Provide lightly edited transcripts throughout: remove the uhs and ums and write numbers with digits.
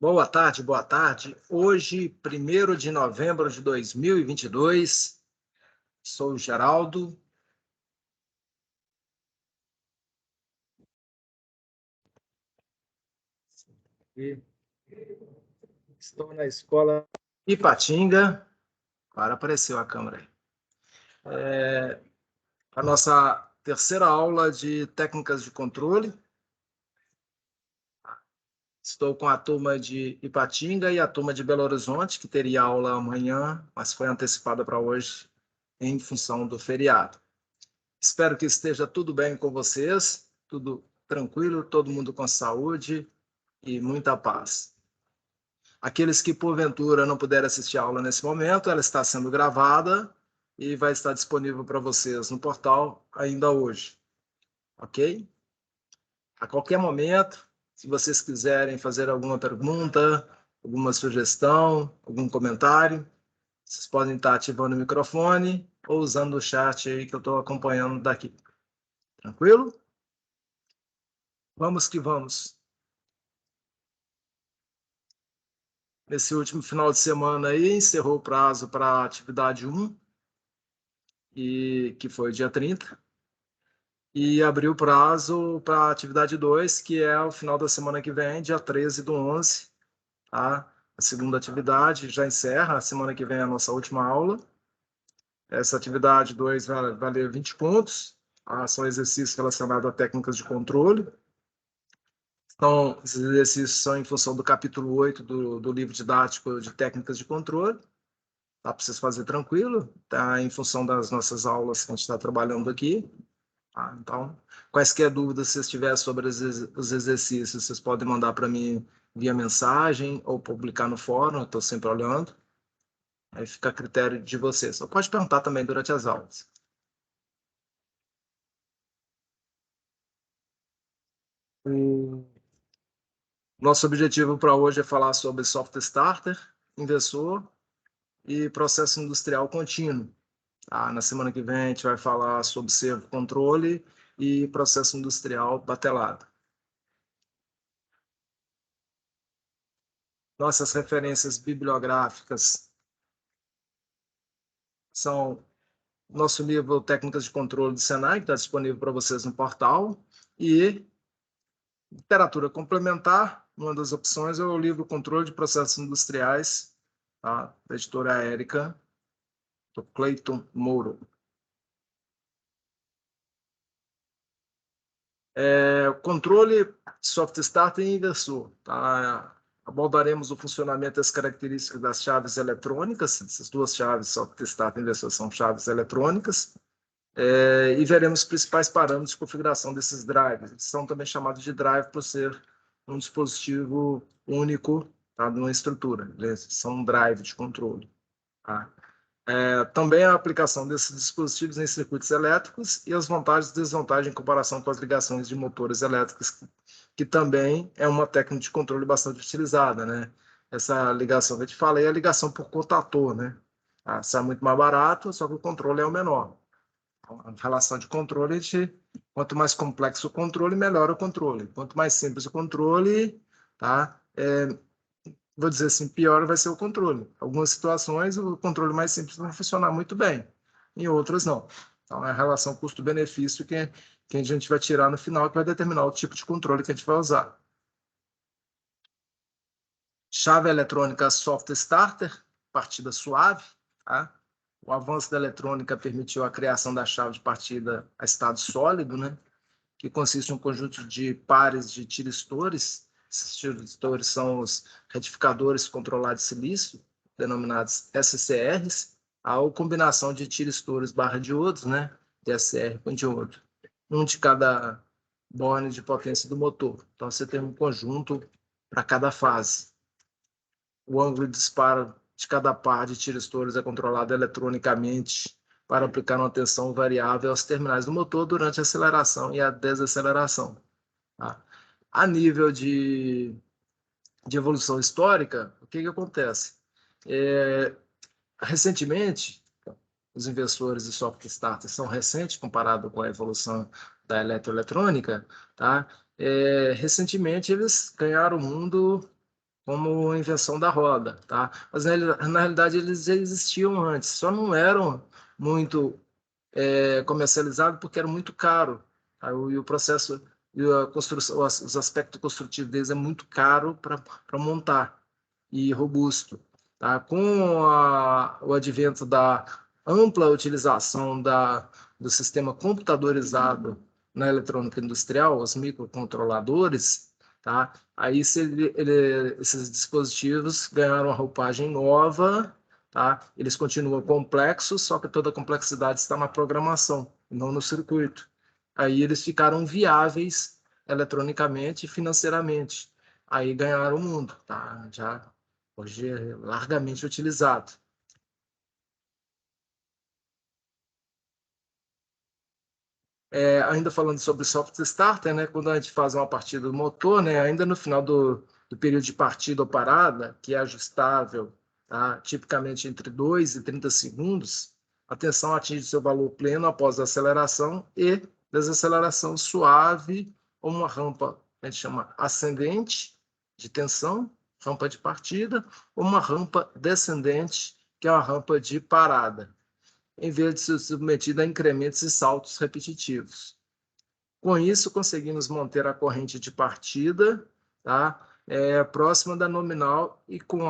Boa tarde, boa tarde. Hoje, 1º de novembro de 2022, sou o Geraldo. E estou na escola Ipatinga. Agora apareceu a câmera aí. A nossa terceira aula de técnicas de controle. Estou com a turma de Ipatinga e a turma de Belo Horizonte, que teria aula amanhã, mas foi antecipada para hoje em função do feriado. Espero que esteja tudo bem com vocês, tudo tranquilo, todo mundo com saúde e muita paz. Aqueles que, porventura, não puderem assistir a aula nesse momento, ela está sendo gravada e vai estar disponível para vocês no portal ainda hoje. Ok? A qualquer momento, se vocês quiserem fazer alguma pergunta, alguma sugestão, algum comentário, vocês podem estar ativando o microfone ou usando o chat aí que eu estou acompanhando daqui. Tranquilo? Vamos que vamos. Nesse último final de semana aí, encerrou o prazo para a atividade 1, que foi dia 30, e abriu o prazo para a atividade 2, que é o final da semana que vem, dia 13/11, tá? A segunda atividade já encerra, a semana que vem é a nossa última aula. Essa atividade 2 vai valer 20 pontos, tá? São exercícios relacionados a técnicas de controle. Então, esses exercícios são em função do capítulo 8 do livro didático de técnicas de controle. Dá para vocês fazer tranquilo, tá? Em função das nossas aulas que a gente está trabalhando aqui. Tá? Então, quaisquer dúvidas que vocês tiverem sobre os exercícios, vocês podem mandar para mim via mensagem ou publicar no fórum, eu estou sempre olhando. Aí fica a critério de vocês. Ou pode perguntar também durante as aulas. O nosso objetivo para hoje é falar sobre software starter, inversor e processo industrial contínuo. Tá? Na semana que vem a gente vai falar sobre servo controle e processo industrial batelado. Nossas referências bibliográficas são nosso livro Técnicas de Controle do Senai, que está disponível para vocês no portal, e literatura complementar, uma das opções é o livro Controle de Processos Industriais, tá? Da editora Érica, do Clayton Mouro. Controle, software starter e inversor. Tá? Abordaremos o funcionamento e as características das chaves eletrônicas. Essas duas chaves, software starter e inversor, são chaves eletrônicas. E veremos os principais parâmetros de configuração desses drives. Eles são também chamados de drive por ser um dispositivo único, tá, de uma estrutura. Eles são um drive de controle. Tá? Também a aplicação desses dispositivos em circuitos elétricos e as vantagens e desvantagens em comparação com as ligações de motores elétricos, que também é uma técnica de controle bastante utilizada, né? Essa ligação que eu te falei é a ligação por contator, né? Sai muito mais barato, só que o controle é o menor. A relação de controle, quanto mais complexo o controle, melhor o controle. Quanto mais simples o controle, tá? Vou dizer assim, pior vai ser o controle. Em algumas situações, o controle mais simples vai funcionar muito bem, em outras não. Então, é a relação custo-benefício que a gente vai tirar no final, que vai determinar o tipo de controle que a gente vai usar. Chave eletrônica software starter, partida suave, tá? O avanço da eletrônica permitiu a criação da chave de partida a estado sólido, né? Que consiste em um conjunto de pares de tiristores. Esses tiristores são os retificadores controlados de silício, denominados SCRs, ou combinação de tiristores barra-diodos, né? De SCR com diodo. Um de cada borne de potência do motor. Então, você tem um conjunto para cada fase. O ângulo de disparo de cada par de tiristores é controlado eletronicamente para aplicar uma tensão variável aos terminais do motor durante a aceleração e a desaceleração. Tá? A nível de evolução histórica, o que acontece? Recentemente, os inversores de software starter são recentes comparado com a evolução da eletroeletrônica, tá? Recentemente, eles ganharam o mundo como invenção da roda, tá? Mas na realidade eles já existiam antes, só não eram muito comercializados porque era muito caro, tá? E o processo e a construção, os aspectos construtivos deles é muito caro para montar e robusto, tá? Com o advento da ampla utilização do sistema computadorizado na eletrônica industrial, os microcontroladores, tá? Aí esses dispositivos ganharam uma roupagem nova, tá? Eles continuam complexos, só que toda a complexidade está na programação, não no circuito. Aí eles ficaram viáveis eletronicamente e financeiramente. Aí ganharam o mundo, tá? Já hoje é largamente utilizado. Ainda falando sobre software starter, né, quando a gente faz uma partida do motor, né, ainda no final do período de partida ou parada, que é ajustável, tá, tipicamente entre 2 e 30 segundos, a tensão atinge seu valor pleno após a aceleração e desaceleração suave ou uma rampa, a gente chama ascendente de tensão, rampa de partida, ou uma rampa descendente, que é uma rampa de parada, em vez de ser submetido a incrementos e saltos repetitivos. Com isso, conseguimos manter a corrente de partida, tá? Próxima da nominal e com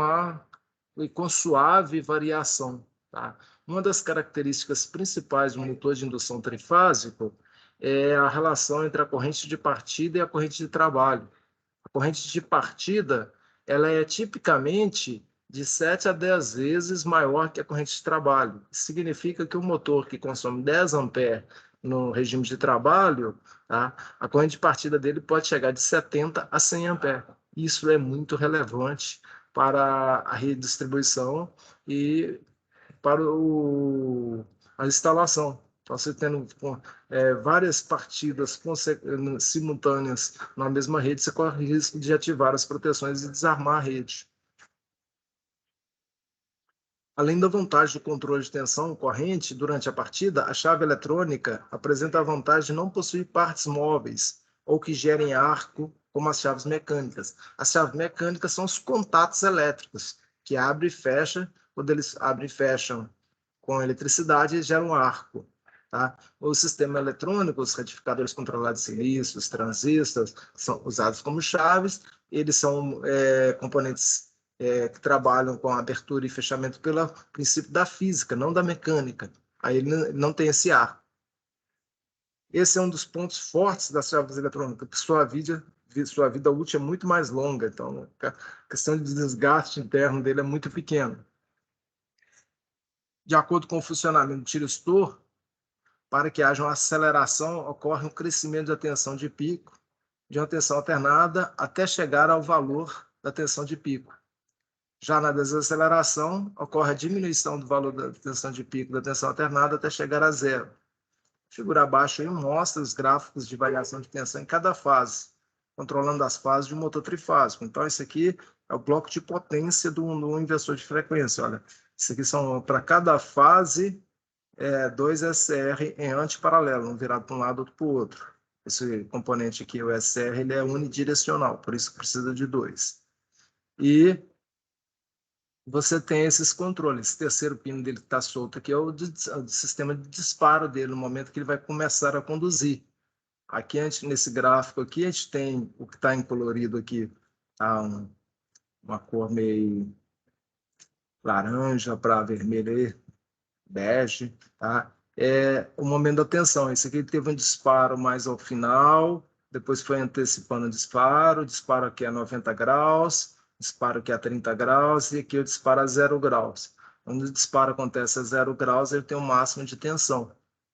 suave variação. Tá? Uma das características principais do motor de indução trifásico é a relação entre a corrente de partida e a corrente de trabalho. A corrente de partida ela é tipicamente de 7 a 10 vezes maior que a corrente de trabalho. Isso significa que o motor que consome 10 amperes no regime de trabalho, tá? A corrente de partida dele pode chegar de 70 a 100 amperes. Isso é muito relevante para a redistribuição e para a instalação. Então, você tendo várias partidas simultâneas na mesma rede, você corre o risco de ativar as proteções e desarmar a rede. Além da vantagem do controle de tensão corrente durante a partida, a chave eletrônica apresenta a vantagem de não possuir partes móveis ou que gerem arco, como as chaves mecânicas. As chaves mecânicas são os contatos elétricos, que abrem e fecham. Quando eles abrem e fecham com eletricidade, eles geram um arco. Tá? O sistema eletrônico, os retificadores controlados de silícios, transistores, são usados como chaves. Eles são componentes que trabalham com abertura e fechamento pelo princípio da física, não da mecânica. Aí ele não tem esse ar. Esse é um dos pontos fortes das chaves eletrônicas, que sua vida útil é muito mais longa, então a questão de desgaste interno dele é muito pequena. De acordo com o funcionamento do tiristor, para que haja uma aceleração, ocorre um crescimento da tensão de pico, de uma tensão alternada, até chegar ao valor da tensão de pico. Já na desaceleração, ocorre a diminuição do valor da tensão de pico da tensão alternada até chegar a zero. A figura abaixo aí mostra os gráficos de variação de tensão em cada fase, controlando as fases de um motor trifásico. Então, esse aqui é o bloco de potência do inversor de frequência. Olha, isso aqui são para cada fase, dois SR em antiparalelo, um virado para um lado, outro para o outro. Esse componente aqui, o SR, ele é unidirecional, por isso precisa de dois. E você tem esses controles. Esse terceiro pino dele que está solto aqui é o sistema de disparo dele, no momento que ele vai começar a conduzir. Aqui, nesse gráfico aqui, a gente tem o que está em colorido aqui, tá? Uma cor meio laranja para vermelho, bege, tá? É o momento da tensão. Esse aqui teve um disparo mais ao final, depois foi antecipando o disparo aqui a 90 graus, disparo aqui a 30 graus e aqui o disparo a 0 graus. Quando o disparo acontece a 0 graus, ele tem um máximo de tensão.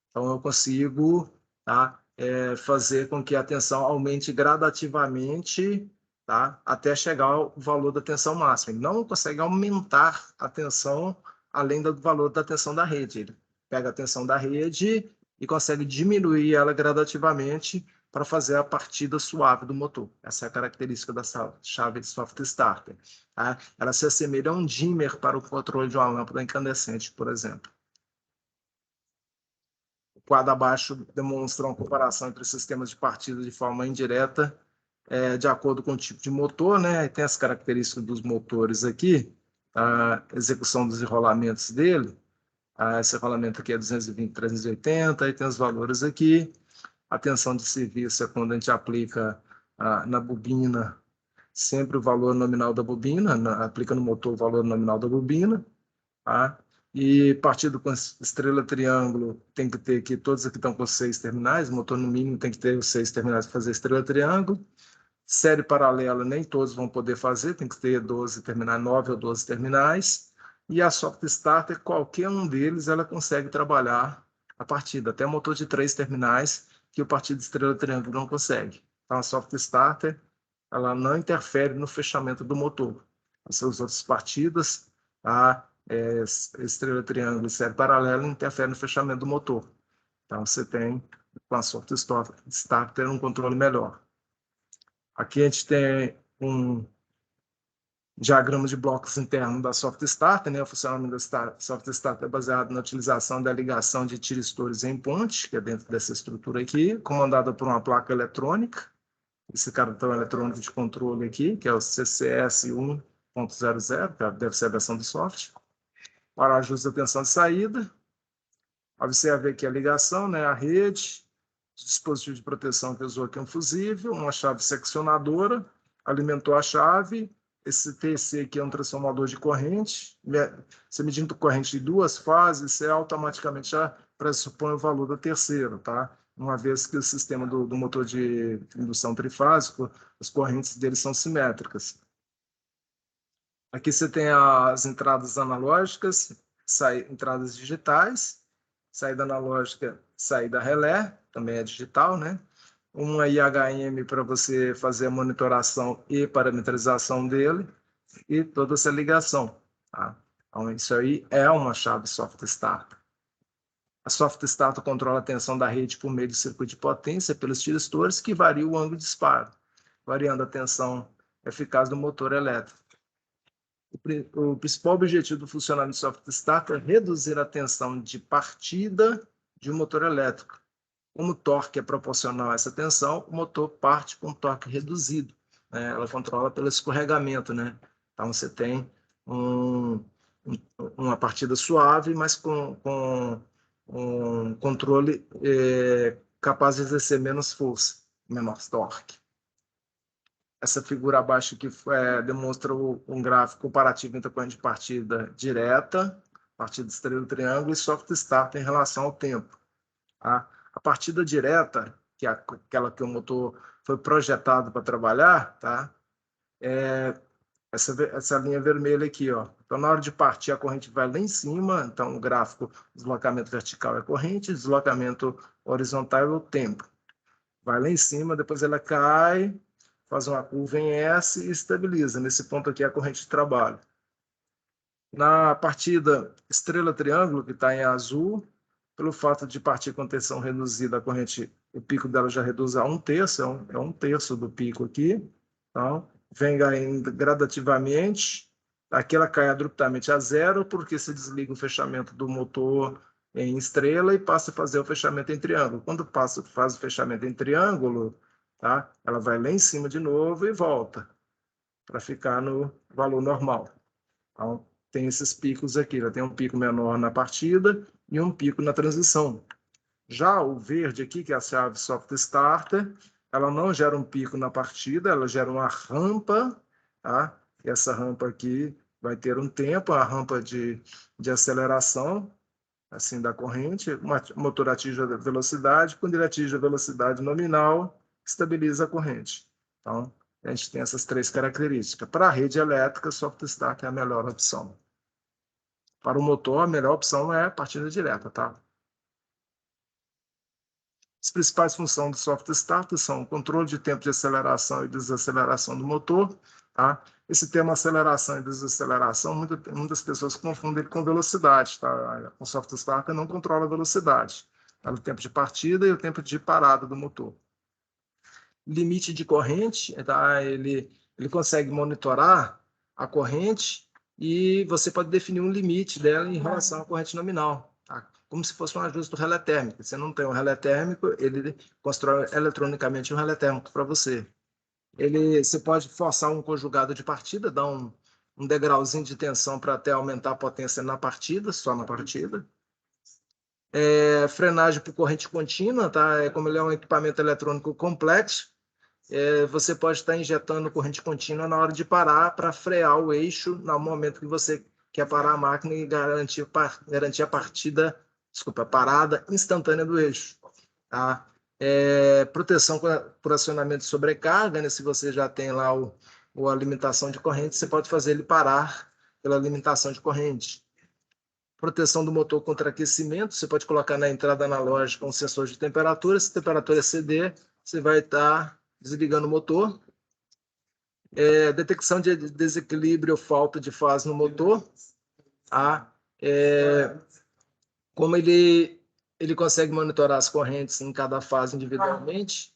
Então, eu consigo, tá, fazer com que a tensão aumente gradativamente, tá, até chegar ao valor da tensão máxima. Ele não consegue aumentar a tensão além do valor da tensão da rede. Ele pega a tensão da rede e consegue diminuir ela gradativamente para fazer a partida suave do motor. Essa é a característica da chave de soft starter. Tá? Ela se assemelha a um dimmer para o controle de uma lâmpada incandescente, por exemplo. O quadro abaixo demonstra uma comparação entre sistemas de partida de forma indireta de acordo com o tipo de motor, né? E tem as características dos motores aqui, a execução dos enrolamentos dele. Esse enrolamento aqui é 220, 380, aí tem os valores aqui. A tensão de serviço é quando a gente aplica na bobina, sempre o valor nominal da bobina, aplica no motor o valor nominal da bobina, tá? E partido com estrela triângulo, tem que ter aqui, todos aqui estão com 6 terminais, o motor no mínimo tem que ter os 6 terminais para fazer estrela triângulo. Série paralela, nem todos vão poder fazer, tem que ter 12 terminais, 9 ou 12 terminais. E a soft starter, qualquer um deles, ela consegue trabalhar a partida, até motor de 3 terminais, que o partido estrela triângulo não consegue. Então, a soft starter, ela não interfere no fechamento do motor. As outras partidas, estrela triângulo e série paralela, interferem no fechamento do motor. Então, você tem, com a soft starter, um controle melhor. Aqui a gente tem um diagrama de blocos interno da soft starter, né? O funcionamento da soft starter é baseado na utilização da ligação de tiristores em ponte, que é dentro dessa estrutura aqui, comandada por uma placa eletrônica. Esse cartão eletrônico de controle aqui, que é o CCS 1.00, que deve ser a versão do software. Para ajuste da tensão de saída. Observe aqui a ligação, né? A rede, dispositivo de proteção que usou aqui um fusível, uma chave seccionadora, alimentou a chave. Esse TC aqui é um transformador de corrente. Você medindo corrente de 2 fases, você automaticamente já pressupõe o valor da terceira, tá? Uma vez que o sistema do motor de indução trifásico, as correntes dele são simétricas. Aqui você tem as entradas analógicas, entradas digitais, saída analógica, saída relé, também é digital, né? Uma IHM para você fazer a monitoração e parametrização dele, e toda essa ligação, tá? Então, isso aí é uma chave soft start. A soft start controla a tensão da rede por meio do circuito de potência pelos tiristores, que varia o ângulo de disparo, variando a tensão eficaz do motor elétrico. O principal objetivo do funcionamento do soft start é reduzir a tensão de partida de um motor elétrico. Como o torque é proporcional a essa tensão, o motor parte com torque reduzido, né? Ela controla pelo escorregamento, né? Então você tem uma partida suave, mas com um controle capaz de exercer menos força, menor torque. Essa figura abaixo aqui demonstra um gráfico comparativo entre a corrente de partida direta, partida estrela triângulo e soft start em relação ao tempo. Tá? A partida direta, que é aquela que o motor foi projetado para trabalhar, tá? Essa linha vermelha aqui, ó. Então, na hora de partir, a corrente vai lá em cima. Então, o gráfico, deslocamento vertical é a corrente, deslocamento horizontal é o tempo. Vai lá em cima, depois ela cai, faz uma curva em S e estabiliza. Nesse ponto aqui é a corrente de trabalho. Na partida estrela-triângulo, que está em azul, pelo fato de partir com tensão reduzida, a corrente, o pico dela já reduz a 1/3, é um terço do pico aqui. Então, vem caindo gradativamente. Aqui ela cai abruptamente a 0, porque se desliga o fechamento do motor em estrela e passa a fazer o fechamento em triângulo. Quando faz o fechamento em triângulo, tá? Ela vai lá em cima de novo e volta para ficar no valor normal. Então, tem esses picos aqui. Ela tem um pico menor na partida e um pico na transição. Já o verde aqui, que é a chave soft starter, ela não gera um pico na partida, ela gera uma rampa, tá? E essa rampa aqui vai ter um tempo, a rampa de aceleração, assim, da corrente. O motor atinge a velocidade, quando ele atinge a velocidade nominal, estabiliza a corrente. Então, a gente tem essas 3 características. Para a rede elétrica, soft start é a melhor opção. Para o motor, a melhor opção é a partida direta, tá? As principais funções do soft start são o controle de tempo de aceleração e desaceleração do motor, tá? Esse termo aceleração e desaceleração, muitas pessoas confundem ele com velocidade, tá? O soft starter não controla a velocidade, tá? O tempo de partida e o tempo de parada do motor. Limite de corrente, tá? Ele consegue monitorar a corrente e você pode definir um limite dela em relação à corrente nominal, tá? Como se fosse um ajuste do relé térmico. Você não tem um relé térmico, ele constrói eletronicamente um relé térmico para você. Você pode forçar um conjugado de partida, dar um degrauzinho de tensão para até aumentar a potência na partida, só na partida. Frenagem por corrente contínua, tá? Como ele é um equipamento eletrônico complexo, você pode estar injetando corrente contínua na hora de parar para frear o eixo no momento que você quer parar a máquina e garantir a parada instantânea do eixo. Tá? Proteção por acionamento de sobrecarga, né? Se você já tem lá a limitação de corrente, você pode fazer ele parar pela limitação de corrente. Proteção do motor contra aquecimento, você pode colocar na entrada analógica um sensor de temperatura. Se a temperatura exceder, você vai estar desligando o motor. Detecção de desequilíbrio ou falta de fase no motor. Como ele consegue monitorar as correntes em cada fase individualmente,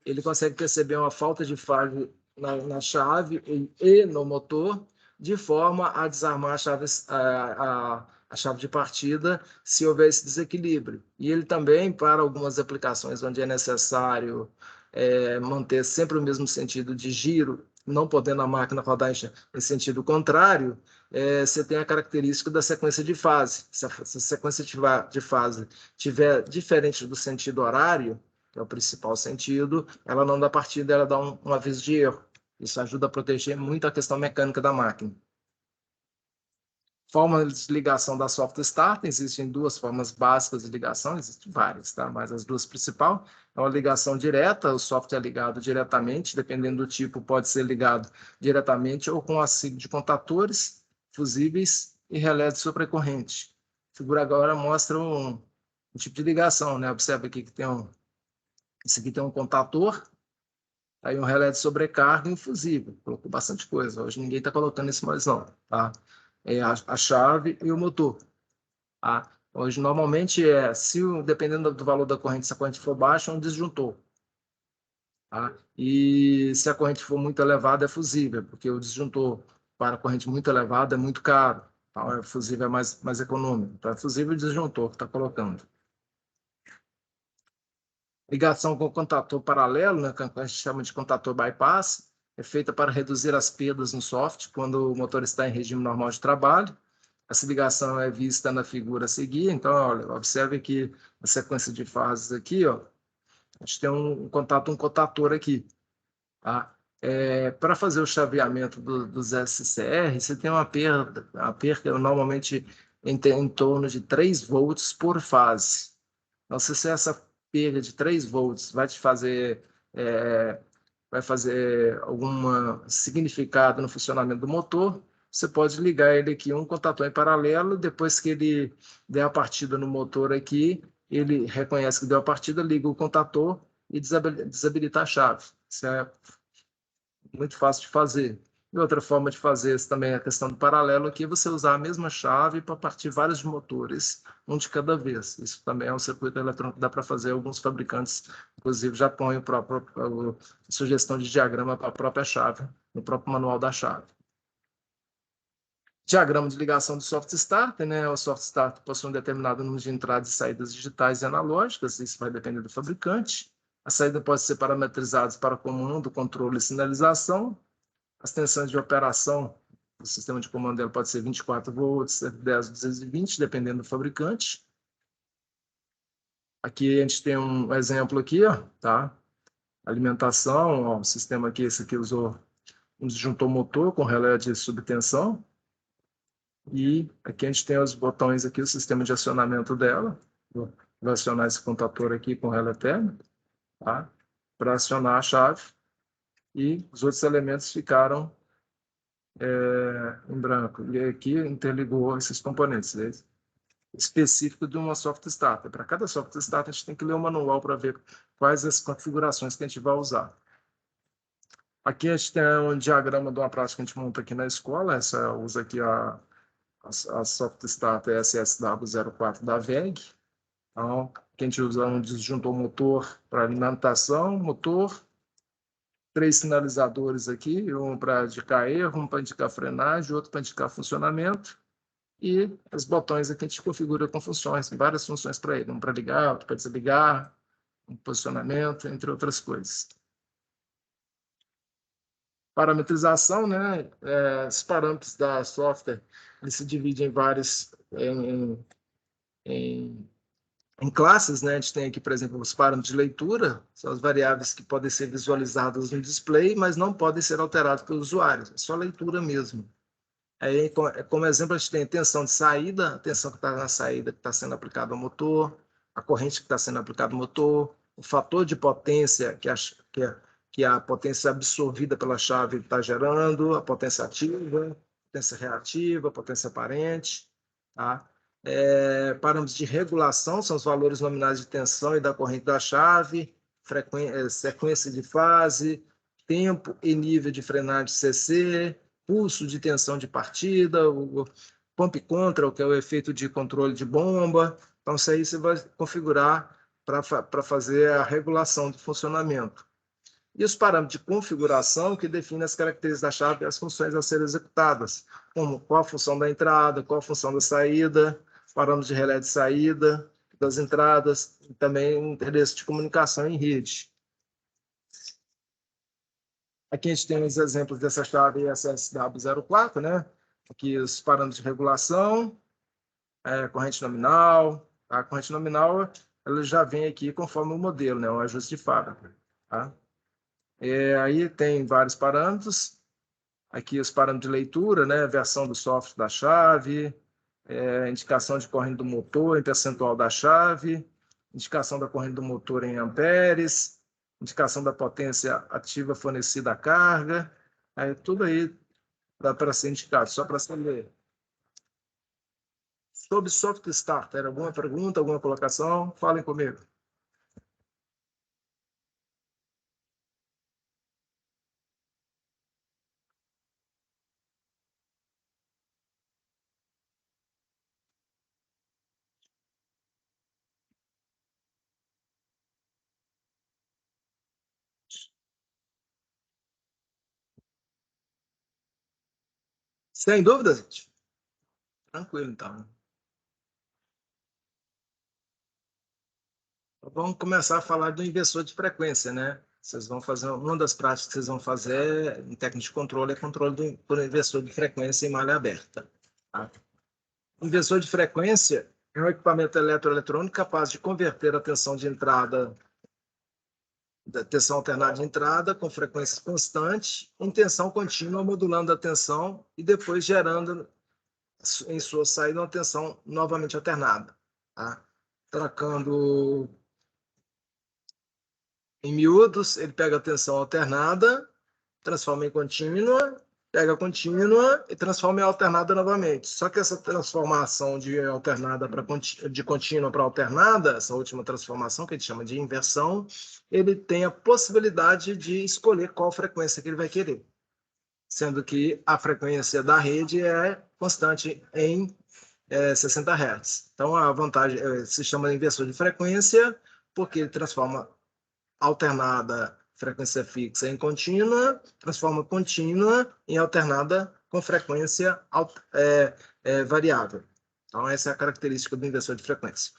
ele consegue perceber uma falta de fase na chave e no motor, de forma a desarmar a chave de partida se houver esse desequilíbrio. E ele também, para algumas aplicações onde é necessário manter sempre o mesmo sentido de giro, não podendo a máquina rodar em sentido contrário, você tem a característica da sequência de fase. Se a sequência de fase tiver diferente do sentido horário, que é o principal sentido, ela não dá partida, ela dá um aviso de erro. Isso ajuda a proteger muito a questão mecânica da máquina. Forma de ligação da soft start, existem duas formas básicas de ligação, existem várias, tá? Mas as duas principais é uma ligação direta, o software é ligado diretamente, dependendo do tipo, pode ser ligado diretamente ou com auxílio de contatores, fusíveis e relé de sobrecorrente. A figura agora mostra um tipo de ligação, né? Observa aqui que esse aqui tem um contator, aí um relé de sobrecarga e um fusível. Colocou bastante coisa, hoje ninguém está colocando isso mais não, tá? A chave e o motor. Tá? Hoje, normalmente, dependendo do valor da corrente, se a corrente for baixa, é um disjuntor. Tá? E se a corrente for muito elevada, é fusível, porque o disjuntor para a corrente muito elevada é muito caro. Tá? O fusível é mais econômico. Então, é fusível e disjuntor que está colocando. Ligação com o contator paralelo, né, que a gente chama de contator bypass, é feita para reduzir as perdas no software quando o motor está em regime normal de trabalho. Essa ligação é vista na figura a seguir. Então, olha, observe que a sequência de fases aqui, ó, a gente tem um contator aqui. Tá? Para fazer o chaveamento dos SCR, você tem uma perda, a perda normalmente em torno de 3 volts por fase. Então, se essa perda de 3 volts vai fazer algum significado no funcionamento do motor, você pode ligar ele aqui, um contator em paralelo, depois que ele der a partida no motor aqui, ele reconhece que deu a partida, liga o contator e desabilita a chave. Isso é muito fácil de fazer. E outra forma de fazer isso também é a questão do paralelo, aqui é você usar a mesma chave para partir vários motores, um de cada vez. Isso também é um circuito eletrônico que dá para fazer. Alguns fabricantes, inclusive, já põem a sugestão de diagrama para a própria chave, no próprio manual da chave. Diagrama de ligação do soft starter, né? O soft starter possui um determinado número de entradas e saídas digitais e analógicas, isso vai depender do fabricante. A saída pode ser parametrizada para comando, controle e sinalização. As tensões de operação do sistema de comando dela pode ser 24 volts, 10, 220, dependendo do fabricante. Aqui a gente tem um exemplo aqui, ó, tá? Alimentação, ó, o sistema aqui, esse aqui usou um disjuntor motor com relé de subtensão. E aqui a gente tem os botões aqui, o sistema de acionamento dela. Vou acionar esse contator aqui com relé térmico, tá? Para acionar a chave. E os outros elementos ficaram em branco. E aqui interligou esses componentes, né? Específico de uma soft starter. Para cada soft starter, a gente tem que ler o manual para ver quais as configurações que a gente vai usar. Aqui a gente tem um diagrama de uma prática que a gente monta aqui na escola. Essa usa aqui a soft starter SSW04 da VEG. Então, aqui a gente usa um disjuntor motor para alimentação, motor, 3 sinalizadores aqui, um para indicar erro, um para indicar frenagem, outro para indicar funcionamento, e os botões aqui a gente configura com funções, várias funções para ele, um para ligar, outro para desligar, um posicionamento, entre outras coisas. Parametrização, né? Os parâmetros da software, eles se dividem em, em classes, né? A gente tem aqui, por exemplo, os parâmetros de leitura, são as variáveis que podem ser visualizadas no display, mas não podem ser alteradas pelo usuário, é só leitura mesmo. Aí, como exemplo, a gente tem a tensão de saída, a tensão que está na saída, que está sendo aplicada ao motor, a corrente que está sendo aplicada ao motor, o fator de potência, que a potência absorvida pela chave está gerando, a potência ativa, potência reativa, potência aparente. Tá? Parâmetros de regulação são os valores nominais de tensão e da corrente da chave, sequência de fase, tempo e nível de frenagem CC, pulso de tensão de partida, o pump control, que é o efeito de controle de bomba. Então, isso aí você vai configurar para fazer a regulação do funcionamento. E os parâmetros de configuração, que definem as características da chave e as funções a serem executadas, como qual a função da entrada, qual a função da saída, parâmetros de relé de saída, das entradas, e também o interesse de comunicação em rede. Aqui a gente tem os exemplos dessa chave SSW04, né? Aqui os parâmetros de regulação, corrente nominal. A corrente nominal ela já vem aqui conforme o modelo, né? O ajuste de fábrica. Tá? Aí tem vários parâmetros. Aqui os parâmetros de leitura, né? Versão do software da chave, indicação de corrente do motor em percentual da chave, indicação da corrente do motor em amperes, indicação da potência ativa fornecida à carga, tudo aí dá para ser indicado, só para você ler. Sobre software starter, alguma pergunta, alguma colocação? Falem comigo. Sem dúvidas, gente? Tranquilo, então. Vamos começar a falar do inversor de frequência, né? Vocês vão fazer, uma das práticas que vocês vão fazer em técnica de controle é controle por inversor de frequência em malha aberta. Tá? O inversor de frequência é um equipamento eletroeletrônico capaz de converter a tensão de entrada, da tensão alternada de entrada com frequência constante em tensão contínua, modulando a tensão e depois gerando em sua saída uma tensão novamente alternada. Tá? Trocando em miúdos, ele pega a tensão alternada, transforma em contínua, pega a contínua e transforma em alternada novamente. Só que essa transformação de alternada para de contínua para alternada, essa última transformação que a gente chama de inversão, ele tem a possibilidade de escolher qual frequência que ele vai querer, sendo que a frequência da rede é constante em 60 Hz. Então, a vantagem se chama de inversor de frequência, porque ele transforma alternada frequência fixa em contínua, transforma contínua em alternada com frequência variável. Então, essa é a característica do inversor de frequência.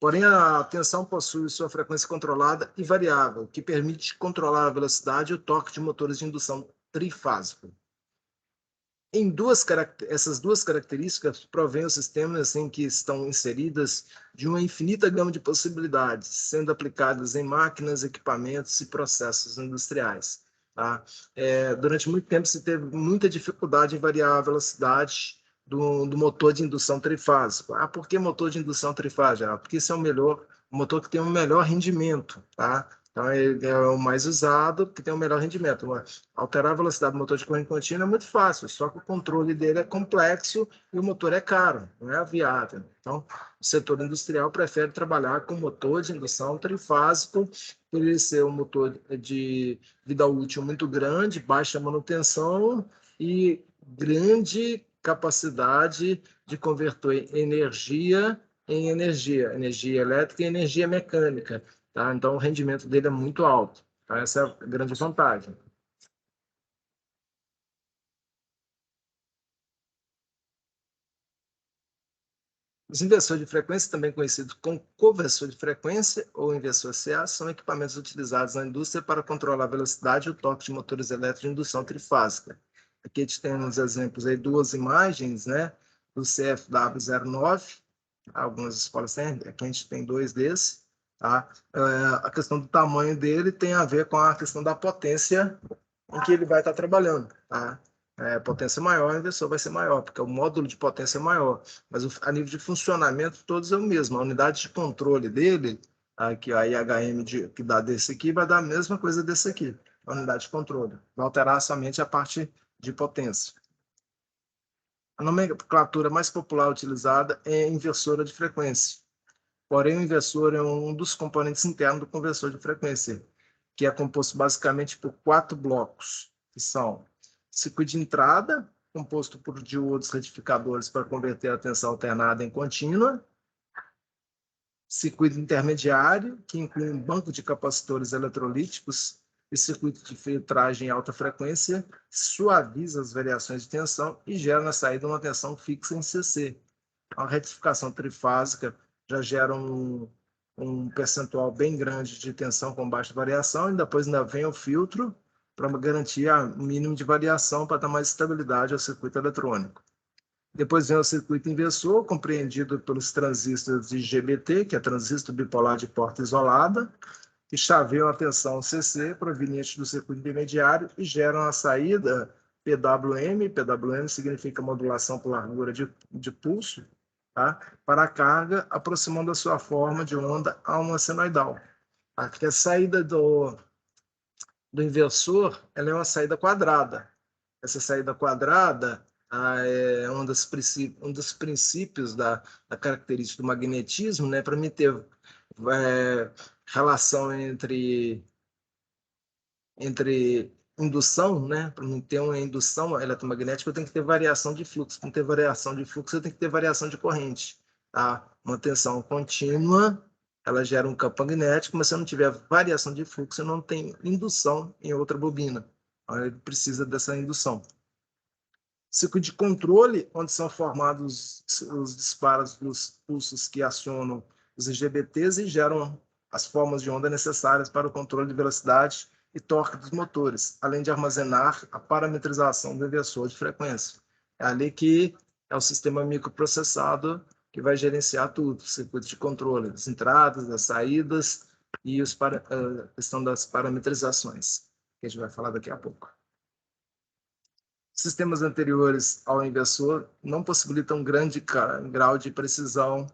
Porém, a tensão possui sua frequência controlada e variável, que permite controlar a velocidade e o torque de motores de indução trifásico. Essas duas características provêm os sistemas em que estão inseridas de uma infinita gama de possibilidades, sendo aplicadas em máquinas, equipamentos e processos industriais. Tá? Durante muito tempo se teve muita dificuldade em variar a velocidade do motor de indução trifásico. Por que motor de indução trifásica? Porque esse é o motor que tem um melhor rendimento. Tá? Então, ele é o mais usado, porque tem o melhor rendimento. Alterar a velocidade do motor de corrente contínua é muito fácil, só que o controle dele é complexo e o motor é caro, não é viável. Então, o setor industrial prefere trabalhar com motor de indução trifásico, por ele ser um motor de vida útil muito grande, baixa manutenção e grande capacidade de converter energia em energia elétrica e energia mecânica. Tá? Então, o rendimento dele é muito alto. Tá? Essa é a grande vantagem. Os inversores de frequência, também conhecidos como conversor de frequência ou inversor CA, são equipamentos utilizados na indústria para controlar a velocidade e o torque de motores elétricos de indução trifásica. Aqui a gente tem uns exemplos aí, duas imagens, né, do CFW09, algumas escolas têm, aqui a gente tem dois desses, tá? A questão do tamanho dele tem a ver com a questão da potência em que ele vai estar trabalhando, tá? Potência maior, o inversor vai ser maior, porque o módulo de potência é maior, mas a nível de funcionamento todos é o mesmo. A unidade de controle dele, aqui a IHM que dá desse aqui, vai dar a mesma coisa desse aqui, a unidade de controle. Vai alterar somente a parte de potência. A nomenclatura mais popular utilizada é inversora de frequência. Porém, o inversor é um dos componentes internos do conversor de frequência, que é composto basicamente por 4 blocos, que são circuito de entrada, composto por diodos retificadores para converter a tensão alternada em contínua, circuito intermediário, que inclui um banco de capacitores eletrolíticos, e circuito de filtragem em alta frequência, suaviza as variações de tensão e gera na saída uma tensão fixa em CC. A retificação trifásica já gera um percentual bem grande de tensão com baixa variação, e depois ainda vem o filtro para garantir o mínimo de variação para dar mais estabilidade ao circuito eletrônico. Depois vem o circuito inversor, compreendido pelos transistores de IGBT, que é transistor bipolar de porta isolada, que chaveiam a tensão CC proveniente do circuito intermediário e geram a saída PWM. PWM significa modulação por largura de pulso, tá? Para a carga, aproximando a sua forma de onda a uma senoidal. Aqui a saída do inversor, ela é uma saída quadrada. Essa saída quadrada é um dos princípios da característica do magnetismo, né? Para mim ter relação entre indução, né? Para não ter uma indução eletromagnética, eu tenho que ter variação de fluxo. Para não ter variação de fluxo, eu tenho que ter variação de corrente. Tá? Uma tensão contínua, ela gera um campo magnético, mas se eu não tiver variação de fluxo, eu não tenho indução em outra bobina. Então, ele precisa dessa indução. Ciclo de controle, onde são formados os disparos dos pulsos que acionam os IGBTs e geram as formas de onda necessárias para o controle de velocidade e torque dos motores, além de armazenar a parametrização do inversor de frequência. É ali que é o sistema microprocessado que vai gerenciar tudo, o circuito de controle, das entradas, das saídas e a questão das parametrizações, que a gente vai falar daqui a pouco. Sistemas anteriores ao inversor não possibilitam grande grau de precisão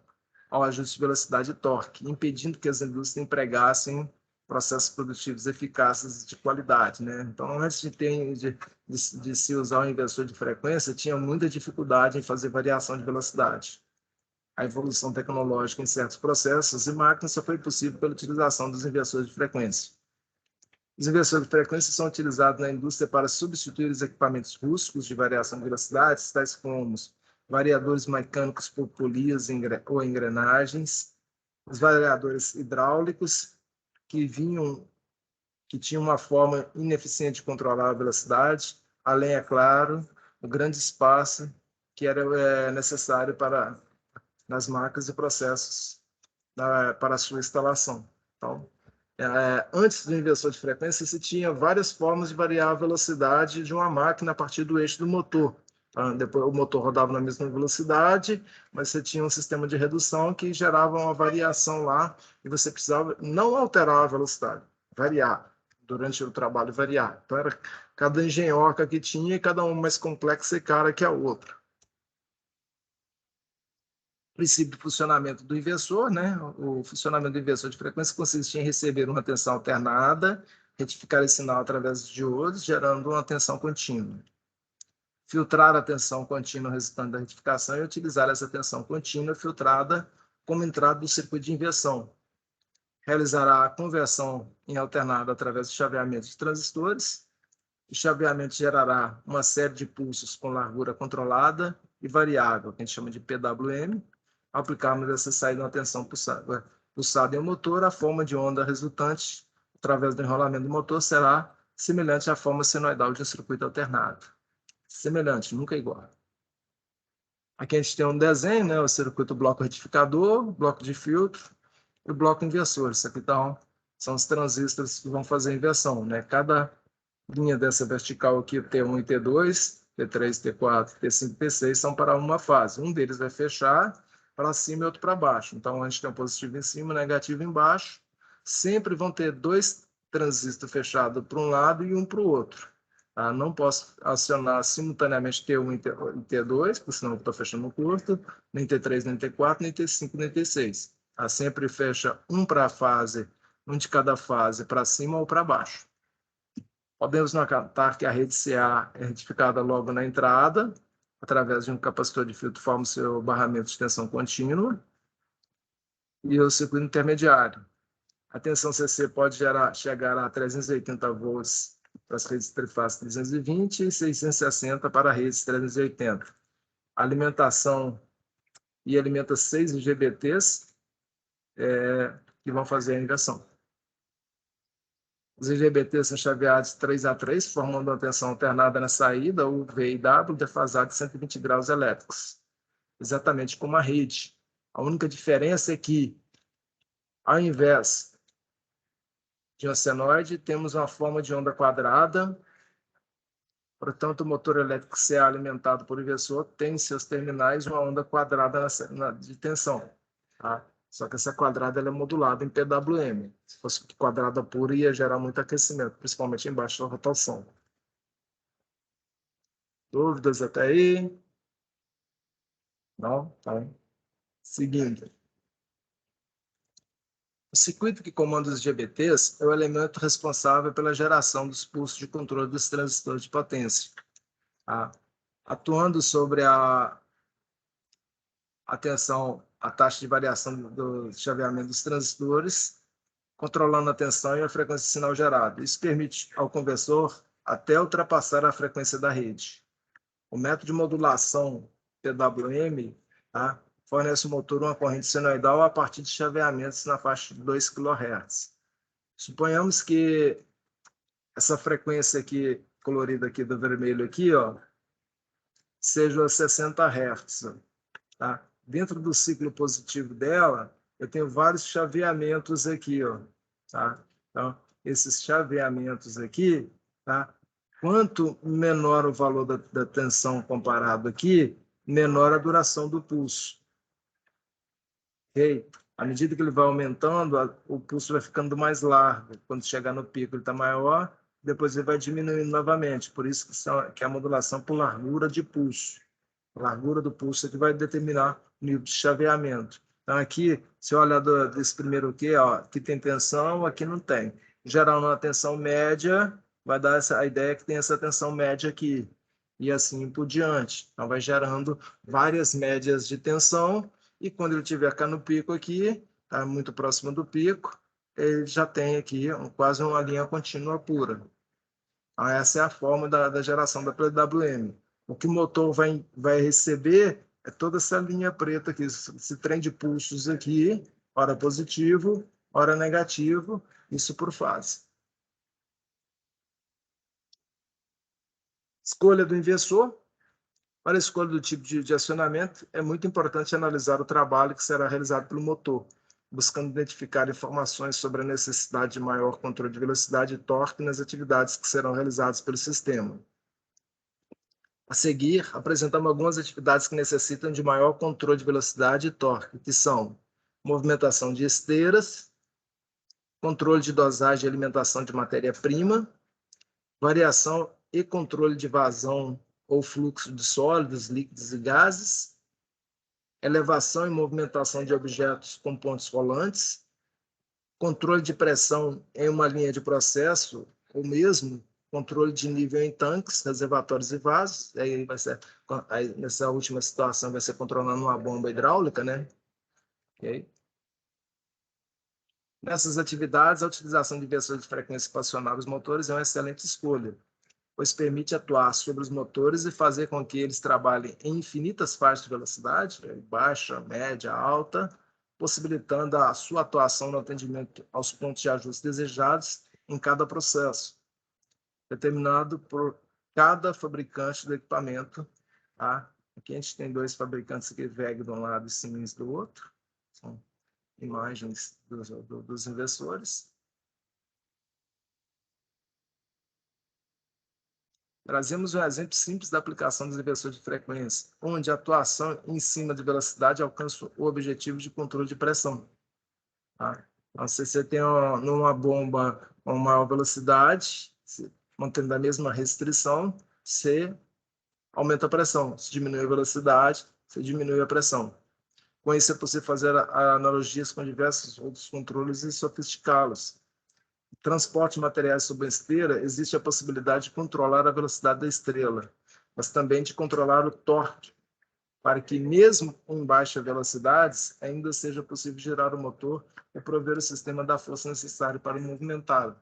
ao ajuste de velocidade e torque, impedindo que as indústrias empregassem processos produtivos eficazes de qualidade, né? Então, antes de se usar o inversor de frequência, tinha muita dificuldade em fazer variação de velocidade. A evolução tecnológica em certos processos e máquinas só foi possível pela utilização dos inversores de frequência. Os inversores de frequência são utilizados na indústria para substituir os equipamentos rústicos de variação de velocidades, tais como variadores mecânicos por polias ou engrenagens, os variadores hidráulicos, que tinham uma forma ineficiente de controlar a velocidade, além, é claro, o grande espaço que era necessário nas máquinas e processos para a sua instalação. Então, antes do inversor de frequência, se tinha várias formas de variar a velocidade de uma máquina a partir do eixo do motor. Depois o motor rodava na mesma velocidade, mas você tinha um sistema de redução que gerava uma variação lá e você precisava não alterar a velocidade, variar durante o trabalho, variar. Então era cada engenhoca que tinha e cada um mais complexa e cara que a outra. Princípio de funcionamento do inversor, né? O funcionamento do inversor de frequência consiste em receber uma tensão alternada, retificar esse sinal através de diodos, gerando uma tensão contínua. Filtrar a tensão contínua resultante da retificação e utilizar essa tensão contínua filtrada como entrada do circuito de inversão. Realizará a conversão em alternada através do chaveamento de transistores. O chaveamento gerará uma série de pulsos com largura controlada e variável, que a gente chama de PWM. Ao aplicarmos essa saída de uma tensão pulsada em um motor, a forma de onda resultante, através do enrolamento do motor, será semelhante à forma senoidal de um circuito alternado. Semelhante, nunca igual. Aqui a gente tem um desenho, né? O circuito bloco retificador, bloco de filtro e o bloco inversor. Isso aqui são os transistores que vão fazer a inversão, né? Cada linha dessa vertical aqui, T1 e T2, T3, T4, T5 e T6, são para uma fase. Um deles vai fechar para cima e outro para baixo. Então, a gente tem um positivo em cima, negativo embaixo. Sempre vão ter dois transistores fechados para um lado e um para o outro. Tá? Não posso acionar simultaneamente T1 e T2, porque senão eu estou fechando o curto, nem T3, nem T4, nem T5, nem T6. Tá? Sempre fecha um para a fase, um de cada fase, para cima ou para baixo. Podemos notar que a rede CA é retificada logo na entrada, através de um capacitor de filtro, forma o seu barramento de tensão contínua, e o circuito intermediário. A tensão CC pode chegar a 380 volts para as redes trifásico 320 e 660 para redes 380. A alimentação alimenta 6 IGBTs que vão fazer a inversão. Os IGBTs são chaveados 3 a 3, formando uma tensão alternada na saída, U, V e W, defasado de 120 graus elétricos. Exatamente como a rede. A única diferença é que, ao invés de uma senoide, temos uma forma de onda quadrada. Portanto, o motor elétrico CA alimentado por inversor tem em seus terminais uma onda quadrada de tensão. Tá? Só que essa quadrada ela é modulada em PWM. Se fosse quadrada pura, ia gerar muito aquecimento, principalmente embaixo da rotação. Dúvidas até aí? Não? Tá. Seguindo. O circuito que comanda os GBTs é o elemento responsável pela geração dos pulsos de controle dos transistores de potência. Tá? Atuando sobre a tensão, a taxa de variação do chaveamento dos transistores, controlando a tensão e a frequência de sinal gerado. Isso permite ao conversor até ultrapassar a frequência da rede. O método de modulação PWM, tá, fornece ao motor uma corrente senoidal a partir de chaveamentos na faixa de 2 kHz. Suponhamos que essa frequência aqui, colorida aqui do vermelho aqui, ó, seja 60 Hz. Tá? Dentro do ciclo positivo dela, eu tenho vários chaveamentos aqui, ó, tá? Então, esses chaveamentos aqui, tá? Quanto menor o valor da tensão comparado aqui, menor a duração do pulso. Ok? À medida que ele vai aumentando, o pulso vai ficando mais largo. Quando chegar no pico, ele está maior, depois ele vai diminuindo novamente. Por isso que é a modulação por largura de pulso. A largura do pulso é que vai determinar o nível de chaveamento. Então, aqui, se olhar desse primeiro aqui, ó, aqui tem tensão, aqui não tem. Em geral, numa tensão média, vai dar a ideia que tem essa tensão média aqui. E assim por diante. Então, vai gerando várias médias de tensão. E quando ele estiver cá no pico aqui, está muito próximo do pico, ele já tem aqui quase uma linha contínua pura. Então, essa é a forma da geração da PWM. O que o motor vai receber é toda essa linha preta aqui, esse trem de pulsos aqui, hora positivo, hora negativo, isso por fase. Escolha do inversor. Para a escolha do tipo de acionamento, é muito importante analisar o trabalho que será realizado pelo motor, buscando identificar informações sobre a necessidade de maior controle de velocidade e torque nas atividades que serão realizadas pelo sistema. A seguir, apresentamos algumas atividades que necessitam de maior controle de velocidade e torque, que são movimentação de esteiras, controle de dosagem e alimentação de matéria-prima, variação e controle de vazão ou fluxo de sólidos, líquidos e gases, elevação e movimentação de objetos com pontos rolantes, controle de pressão em uma linha de processo, ou mesmo controle de nível em tanques, reservatórios e vasos. Aí nessa última situação vai ser controlando uma bomba hidráulica, né? Okay? Nessas atividades, a utilização de inversores de frequência espaçonave dos motores é uma excelente escolha, pois permite atuar sobre os motores e fazer com que eles trabalhem em infinitas faixas de velocidade, baixa, média, alta, possibilitando a sua atuação no atendimento aos pontos de ajuste desejados em cada processo, determinado por cada fabricante do equipamento, tá? Aqui a gente tem dois fabricantes aqui, WEG de um lado e Siemens do outro. São imagens dos inversores. Trazemos um exemplo simples da aplicação dos inversores de frequência, onde a atuação em cima de velocidade alcança o objetivo de controle de pressão. Tá? Então, se você tem numa bomba uma maior velocidade, mantendo a mesma restrição, você aumenta a pressão. Se diminui a velocidade, você diminui a pressão. Com isso, é possível fazer analogias com diversos outros controles e sofisticá-los. Transporte de materiais sob a esteira, existe a possibilidade de controlar a velocidade da estrela, mas também de controlar o torque, para que, mesmo em baixas velocidades, ainda seja possível girar o motor e prover o sistema da força necessária para movimentá-lo.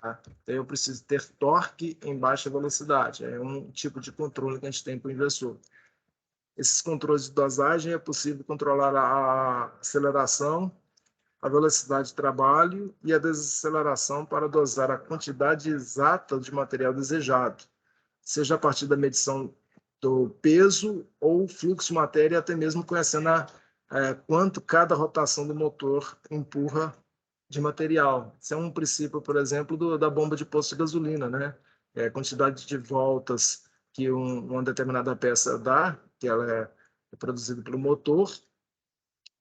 Tá? Então, eu preciso ter torque em baixa velocidade. É um tipo de controle que a gente tem para o inversor. Esses controles de dosagem é possível controlar a aceleração, a velocidade de trabalho e a desaceleração para dosar a quantidade exata de material desejado, seja a partir da medição do peso ou fluxo de matéria, até mesmo conhecendo quanto cada rotação do motor empurra de material. Isso é um princípio, por exemplo, da bomba de posto de gasolina, né? A quantidade de voltas que uma determinada peça dá, que ela é produzida pelo motor,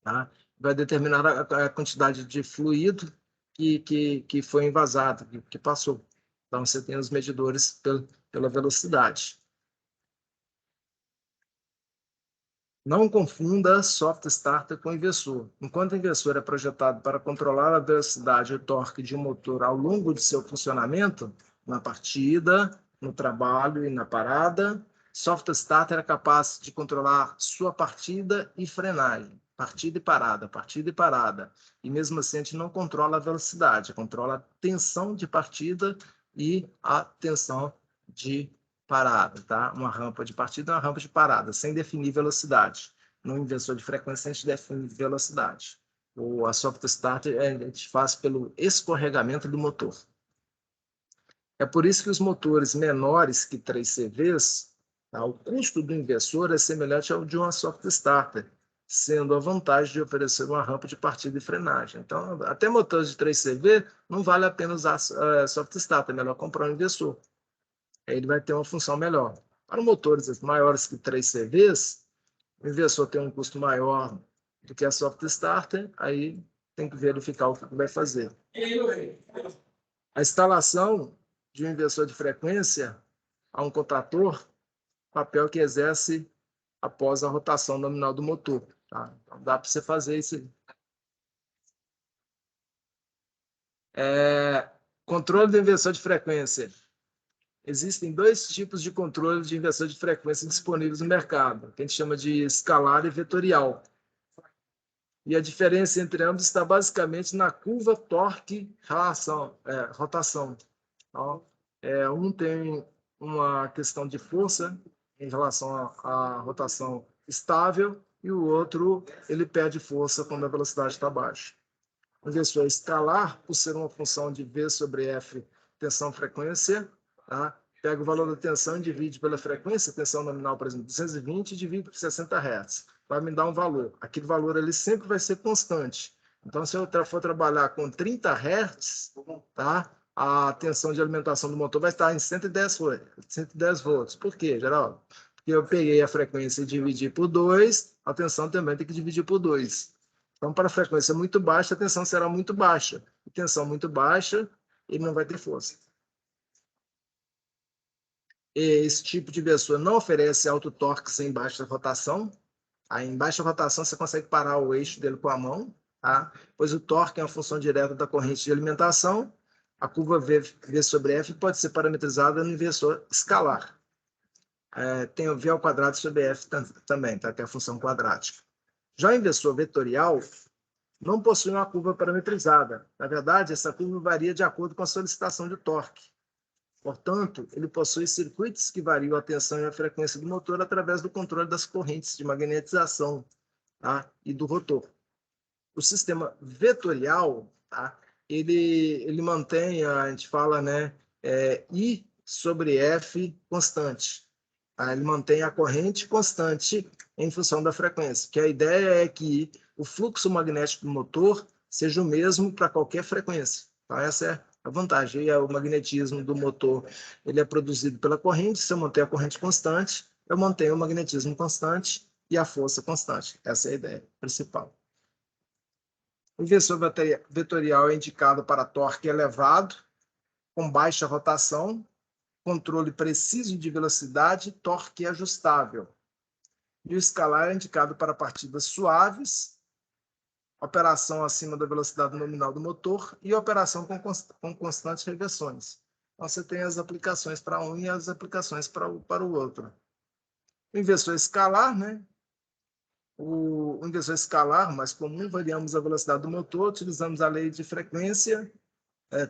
tá? Vai determinar a quantidade de fluido que foi envasado, que passou. Então, você tem os medidores pela velocidade. Não confunda soft starter com inversor. Enquanto o inversor é projetado para controlar a velocidade e o torque de um motor ao longo de seu funcionamento, na partida, no trabalho e na parada, soft starter é capaz de controlar sua partida e frenagem, partida e parada, partida e parada. E mesmo assim a gente não controla a velocidade, controla a tensão de partida e a tensão de parada, tá? Uma rampa de partida e uma rampa de parada, sem definir velocidade. No inversor de frequência, a gente define velocidade. A soft start a gente faz pelo escorregamento do motor. É por isso que os motores menores que 3 CVs, tá? O custo do inversor é semelhante ao de uma soft starter, sendo a vantagem de oferecer uma rampa de partida e frenagem. Então, até motores de 3 CV, não vale a pena usar soft starter, é melhor comprar um inversor. Ele vai ter uma função melhor. Para motores maiores que 3 CVs, o inversor tem um custo maior do que a soft starter, aí tem que verificar o que vai fazer. A instalação de um inversor de frequência a um contator, papel que exerce após a rotação nominal do motor. Tá? Então, dá para você fazer isso aí. Controle do inversor de frequência. Existem dois tipos de controle de inversor de frequência disponíveis no mercado, que a gente chama de escalar e vetorial. E a diferença entre ambos está basicamente na curva torque-rotação. Então, um tem uma questão de força em relação à rotação estável e o outro ele perde força quando a velocidade está baixa. O inversor escalar, por ser uma função de V sobre F, tensão-frequência, tá? Pega o valor da tensão e divide pela frequência, tensão nominal, por exemplo, 220, e divide por 60 Hz. Vai me dar um valor. Aquele valor ali sempre vai ser constante. Então, se eu for trabalhar com 30 Hz, tá? A tensão de alimentação do motor vai estar em 110 volts. Por quê, Geraldo? Porque eu peguei a frequência e dividi por 2, a tensão também tem que dividir por 2. Então, para a frequência muito baixa, a tensão será muito baixa. E tensão muito baixa, ele não vai ter força. Esse tipo de inversor não oferece alto torque sem baixa rotação. Aí, em baixa rotação, você consegue parar o eixo dele com a mão, tá? Pois o torque é uma função direta da corrente de alimentação. A curva V sobre F pode ser parametrizada no inversor escalar. Tem o V ao quadrado sobre F também, tá? Que é a função quadrática. Já o inversor vetorial não possui uma curva parametrizada. Na verdade, essa curva varia de acordo com a solicitação de torque. Portanto, ele possui circuitos que variam a tensão e a frequência do motor através do controle das correntes de magnetização, tá? E do rotor. O sistema vetorial, tá? Ele mantém, a gente fala, né, I sobre F constante. Ele mantém a corrente constante em função da frequência, que a ideia é que o fluxo magnético do motor seja o mesmo para qualquer frequência. Então, essa é a vantagem. E o magnetismo do motor ele é produzido pela corrente. Se eu manter a corrente constante, eu mantenho o magnetismo constante e a força constante. Essa é a ideia principal. O inversor vetorial é indicado para torque elevado, com baixa rotação, controle preciso de velocidade, torque ajustável. E o escalar é indicado para partidas suaves, operação acima da velocidade nominal do motor e operação com constantes reversões. Então, você tem as aplicações para um e as aplicações para o outro. O inversor escalar, né? O inversor escalar, mais comum, variamos a velocidade do motor, utilizamos a lei de frequência,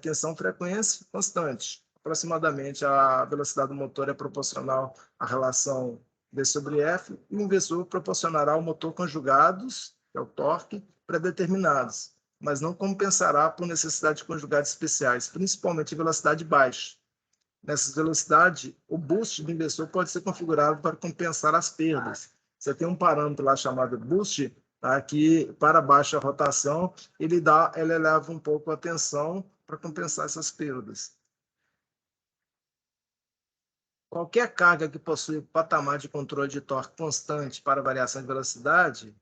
tensão-frequência constante. Aproximadamente, a velocidade do motor é proporcional à relação V sobre F, e o inversor proporcionará ao motor conjugados, que é o torque, pré-determinados, mas não compensará por necessidade de conjugados especiais, principalmente em velocidade baixa. Nessa velocidade, o boost do inversor pode ser configurado para compensar as perdas. Você tem um parâmetro lá chamado boost, tá? Que para baixa rotação, ele eleva um pouco a tensão para compensar essas perdas. Qualquer carga que possui patamar de controle de torque constante para variação de velocidade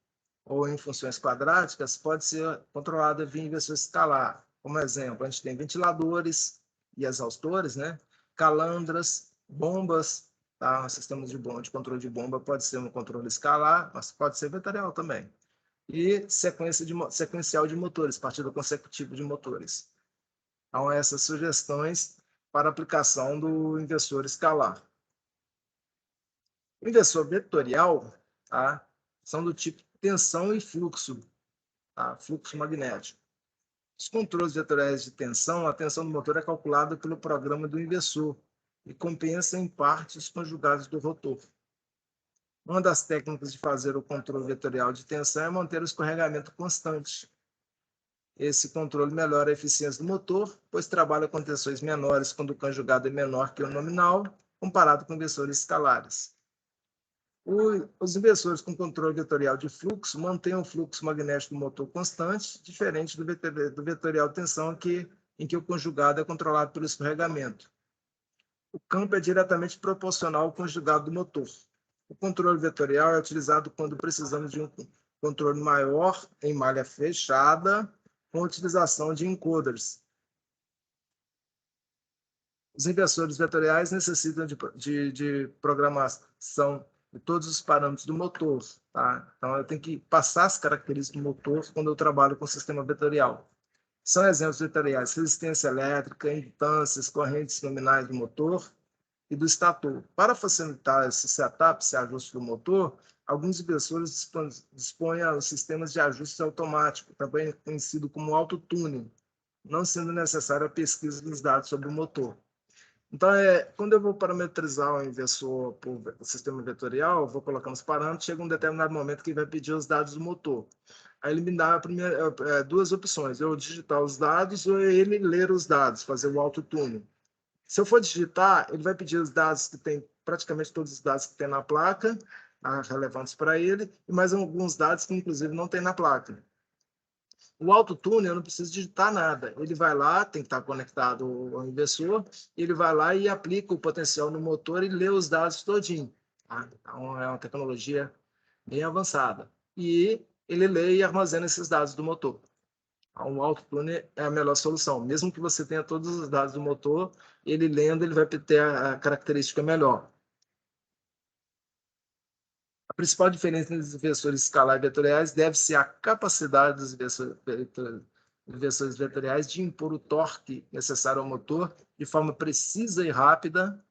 ou em funções quadráticas pode ser controlada via inversor escalar. Como exemplo, a gente tem ventiladores e exaustores, né? Calandras, bombas, tá? Sistemas de controle de bomba pode ser um controle escalar, mas pode ser vetorial também. E sequencial de motores, partido consecutivo de motores. Então, essas sugestões para aplicação do inversor escalar. O inversor vetorial, tá? São do tipo tensão e fluxo, tá? Fluxo magnético. Os controles vetoriais de tensão, a tensão do motor é calculada pelo programa do inversor e compensa em parte os conjugados do rotor. Uma das técnicas de fazer o controle vetorial de tensão é manter o escorregamento constante. Esse controle melhora a eficiência do motor, pois trabalha com tensões menores quando o conjugado é menor que o nominal, comparado com inversores escalares. Os inversores com controle vetorial de fluxo mantêm o fluxo magnético do motor constante, diferente do vetorial de tensão, em que o conjugado é controlado pelo escorregamento. O campo é diretamente proporcional ao conjugado do motor. O controle vetorial é utilizado quando precisamos de um controle maior em malha fechada, com utilização de encoders. Os inversores vetoriais necessitam de programação de todos os parâmetros do motor. Tá? Então, eu tenho que passar as características do motor quando eu trabalho com o sistema vetorial. São exemplos vetoriais: resistência elétrica, impedâncias, correntes nominais do motor e do estator. Para facilitar esse setup, esse ajuste do motor, alguns inversores dispõem os sistemas de ajuste automático, também conhecido como autotuning, não sendo necessária a pesquisa dos dados sobre o motor. Então, quando eu vou parametrizar o inversor por sistema vetorial, eu vou colocando os parâmetros, chega um determinado momento que vai pedir os dados do motor. Aí ele me dá duas opções: eu digitar os dados ou ele ler os dados, fazer o autotuning. Se eu for digitar, ele vai pedir os dados que tem, praticamente todos os dados que tem na placa, relevantes para ele, e mais alguns dados que, inclusive, não tem na placa. O autotune, eu não preciso digitar nada. Ele vai lá, tem que estar conectado ao inversor, ele vai lá e aplica o potencial no motor e lê os dados todinho. Tá? Então, é uma tecnologia bem avançada. E ele lê e armazena esses dados do motor. Então, o autotune é a melhor solução. Mesmo que você tenha todos os dados do motor, ele lendo, ele vai ter a característica melhor. A principal diferença entre os inversores escalar e vetoriais deve ser a capacidade dos inversores vetoriais de impor o torque necessário ao motor de forma precisa e rápida,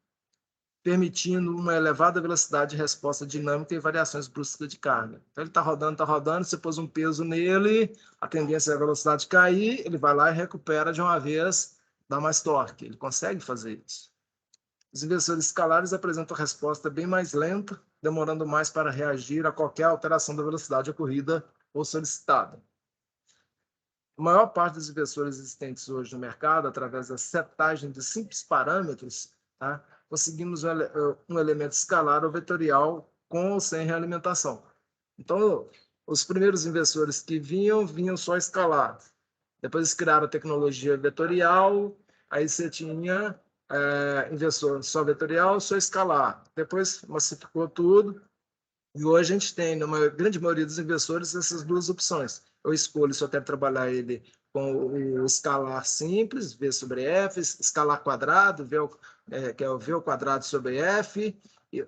permitindo uma elevada velocidade de resposta dinâmica e variações bruscas de carga. Então, ele está rodando, você pôs um peso nele, a tendência é a velocidade cair, ele vai lá e recupera de uma vez, dá mais torque. Ele consegue fazer isso. Os inversores escalares apresentam resposta bem mais lenta, demorando mais para reagir a qualquer alteração da velocidade ocorrida ou solicitada. A maior parte dos inversores existentes hoje no mercado, através da setagem de simples parâmetros, tá, conseguimos um elemento escalar ou vetorial com ou sem realimentação. Então, os primeiros investidores que vinham só escalar. Depois eles criaram a tecnologia vetorial, aí você tinha investidor só vetorial, só escalar. Depois massificou tudo, e hoje a gente tem, na grande maioria dos investidores, essas duas opções. Eu escolho se eu quero trabalhar ele com o escalar simples, V sobre F, escalar quadrado, que é o V ao quadrado sobre F,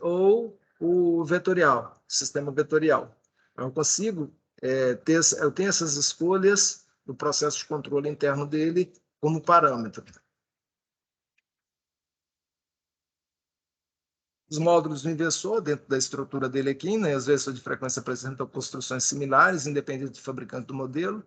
ou o vetorial, sistema vetorial. Eu consigo eu tenho essas escolhas do processo de controle interno dele como parâmetro. Os módulos do inversor, dentro da estrutura dele aqui, né, as vezes de frequência apresentam construções similares, independente do fabricante do modelo.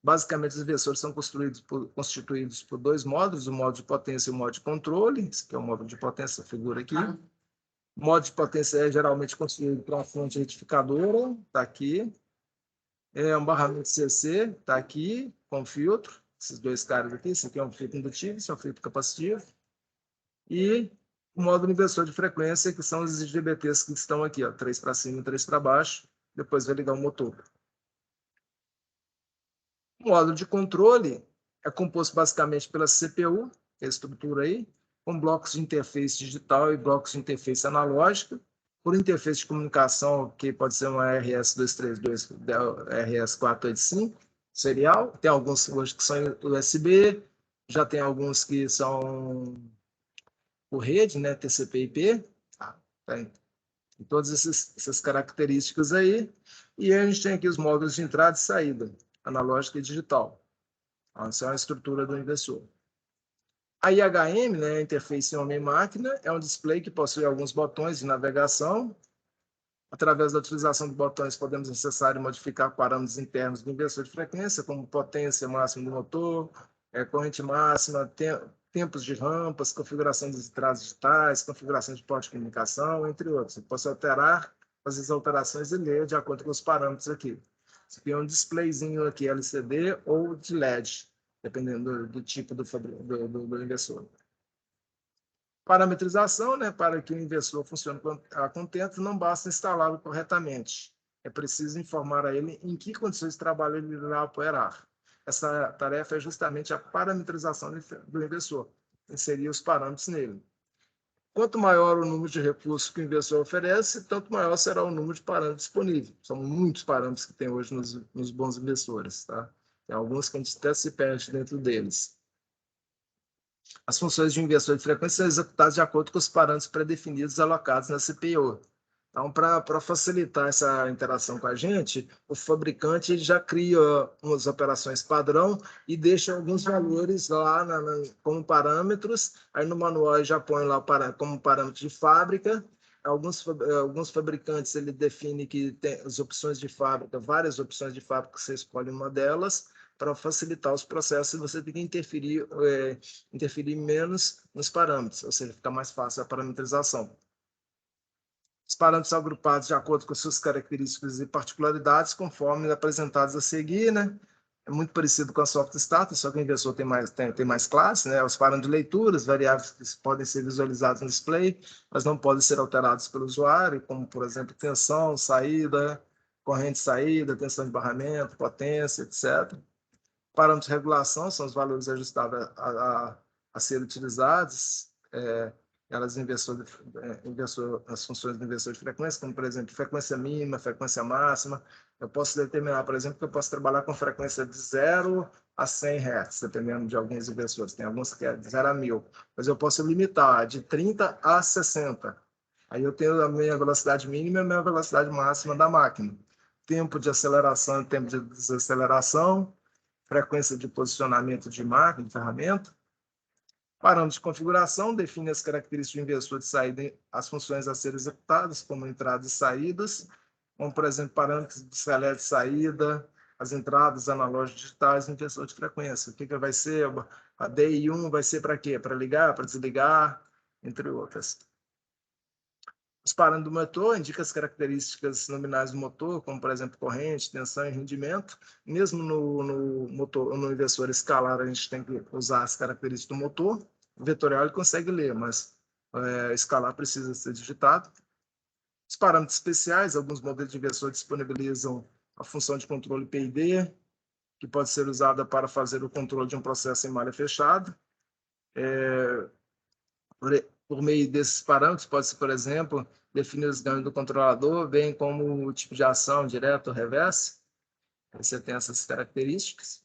Basicamente, os inversores são constituídos por dois módulos, o módulo de potência e o módulo de controle. Esse aqui é o módulo de potência, a figura aqui. O módulo de potência é geralmente construído por uma fonte retificadora, está aqui. É um barramento CC, está aqui, com filtro. Esses dois caras aqui, esse aqui é um filtro indutivo, esse é um filtro capacitivo. E o módulo inversor de frequência, que são os IGBTs que estão aqui, ó, 3 para cima e 3 para baixo. Depois vai ligar o motor. O módulo de controle é composto basicamente pela CPU, que é a estrutura aí, com blocos de interface digital e blocos de interface analógica, por interface de comunicação, que pode ser uma RS-232, RS-485, serial. Tem alguns hoje que são USB, já tem alguns que são por rede, né, TCP/IP. Tem todas essas características aí. E a gente tem aqui os módulos de entrada e saída, analógica e digital. Essa é a estrutura do inversor. A IHM, né, interface homem-máquina, é um display que possui alguns botões de navegação. Através da utilização de botões, podemos acessar e modificar parâmetros internos do inversor de frequência, como potência máxima do motor, corrente máxima, tempos de rampas, configuração das entradas digitais, configuração de porta de comunicação, entre outros. Eu posso alterar, fazer as alterações e ler de acordo com os parâmetros aqui. Isso aqui é um displayzinho aqui, LCD ou de LED, dependendo do tipo do inversor. Parametrização, né, para que o inversor funcione a contento, não basta instalá-lo corretamente. É preciso informar a ele em que condições de trabalho ele irá operar. Essa tarefa é justamente a parametrização do inversor, inserir os parâmetros nele. Quanto maior o número de recursos que o inversor oferece, tanto maior será o número de parâmetros disponíveis. São muitos parâmetros que tem hoje nos bons inversores. Tá? Tem alguns que a gente até se perde dentro deles. As funções de um inversor de frequência são executadas de acordo com os parâmetros pré-definidos alocados na CPU. Então, para facilitar essa interação com a gente, o fabricante já cria umas operações padrão e deixa alguns valores lá como parâmetros. Aí no manual já põe lá como parâmetro de fábrica. Alguns fabricantes ele define que tem as opções de fábrica, várias opções de fábrica, você escolhe uma delas para facilitar os processos, você tem que interferir menos nos parâmetros, ou seja, fica mais fácil a parametrização. Os parâmetros agrupados de acordo com suas características e particularidades, conforme apresentados a seguir, né? É muito parecido com a soft status, só que o inversor tem mais classes, né? Os parâmetros de leituras, variáveis que podem ser visualizados no display, mas não podem ser alterados pelo usuário, como, por exemplo, tensão, saída, corrente de saída, tensão de barramento, potência, etc. Parâmetros de regulação são os valores ajustados a ser utilizados, as funções do inversor de frequência, como, por exemplo, frequência mínima, frequência máxima. Eu posso determinar, por exemplo, que eu posso trabalhar com frequência de 0 a 100 Hz, dependendo de alguns inversores. Tem alguns que é de 0 a 1000, mas eu posso limitar de 30 a 60. Aí eu tenho a minha velocidade mínima e a minha velocidade máxima da máquina. Tempo de aceleração e tempo de desaceleração, frequência de posicionamento de máquina, de ferramenta. Parâmetros de configuração define as características do inversor de saída, as funções a serem executadas, como entradas e saídas, como, por exemplo, parâmetros de select de saída, as entradas analógicas digitais no inversor de frequência. O que vai ser? A DI1 vai ser para quê? Para ligar, para desligar, entre outras. Os parâmetros do motor indicam as características nominais do motor, como, por exemplo, corrente, tensão e rendimento. Mesmo no inversor escalar, a gente tem que usar as características do motor. O vetorial ele consegue ler, mas escalar precisa ser digitado. Os parâmetros especiais, alguns modelos de inversor disponibilizam a função de controle PID, que pode ser usada para fazer o controle de um processo em malha fechada. Por meio desses parâmetros, pode-se, por exemplo, definir os ganhos do controlador, bem como o tipo de ação, direto ou reversa. Você tem essas características.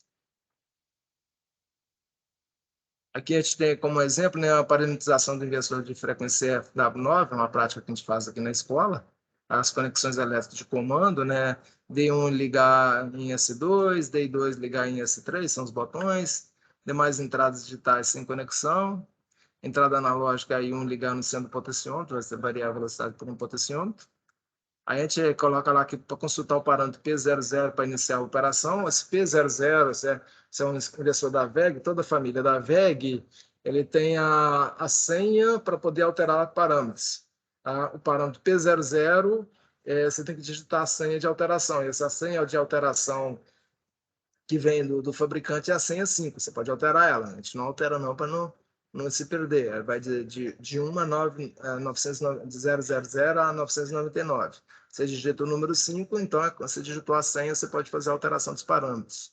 Aqui a gente tem como exemplo, né, a parametrização do inversor de frequência FW9, uma prática que a gente faz aqui na escola. As conexões elétricas de comando, né? D1 ligar em S2, D2 ligar em S3, são os botões. Demais entradas digitais sem conexão. Entrada analógica I1 ligar no centro do potenciômetro, vai ser variar a velocidade por um potenciômetro. Aí a gente coloca lá para consultar o parâmetro P00 para iniciar a operação. Esse P00, se é um inversor da VEG, toda a família da VEG, ele tem a senha para poder alterar parâmetros. Tá? O parâmetro P00, você tem que digitar a senha de alteração. E essa senha de alteração que vem do fabricante é a senha 5. Você pode alterar ela. A gente não altera não para não se perder. Vai de 1 a 9, de 000 a 999. Você digita o número 5, então, quando você digitou a senha, você pode fazer a alteração dos parâmetros.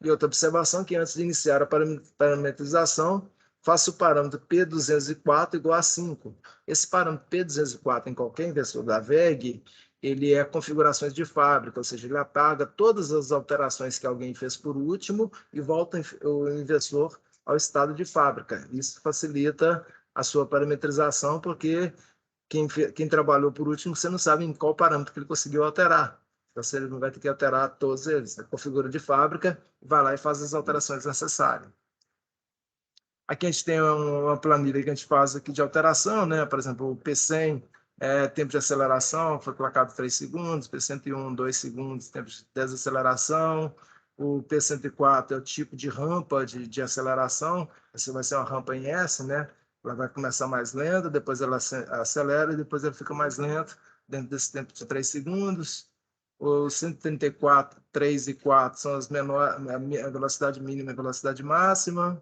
E outra observação, que antes de iniciar a parametrização, faça o parâmetro P204 igual a 5. Esse parâmetro P204 em qualquer inversor da VEG, ele é configurações de fábrica, ou seja, ele apaga todas as alterações que alguém fez por último e volta o inversor ao estado de fábrica. Isso facilita a sua parametrização, porque quem trabalhou por último, você não sabe em qual parâmetro que ele conseguiu alterar. Então, você não vai ter que alterar todos eles. Configura de fábrica, vai lá e faz as alterações necessárias. Aqui a gente tem uma planilha que a gente faz aqui de alteração, né? Por exemplo, o P100, tempo de aceleração, foi colocado 3 segundos, P101, 2 segundos, tempo de desaceleração. O P104 é o tipo de rampa de aceleração, essa vai ser uma rampa em S, né? Ela vai começar mais lenta, depois ela acelera e depois ela fica mais lenta dentro desse tempo de 3 segundos. O 134, 3 e 4 são as menores, a velocidade mínima e a velocidade máxima.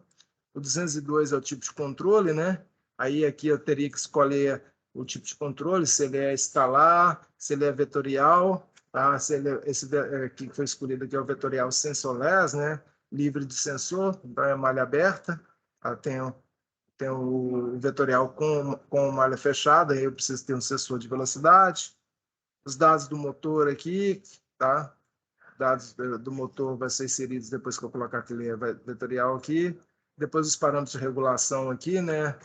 O 202 é o tipo de controle, né? Aí aqui eu teria que escolher o tipo de controle, se ele é escalar, se ele é vetorial, tá? Esse aqui que foi escolhido aqui é o vetorial sensorless, né? Livre de sensor, então é malha aberta. Tá? Tem o vetorial com malha fechada, aí eu preciso ter um sensor de velocidade. Os dados do motor aqui, tá? Dados do motor vai ser inseridos depois que eu colocar aquele vetorial aqui. Depois os parâmetros de regulação aqui, né?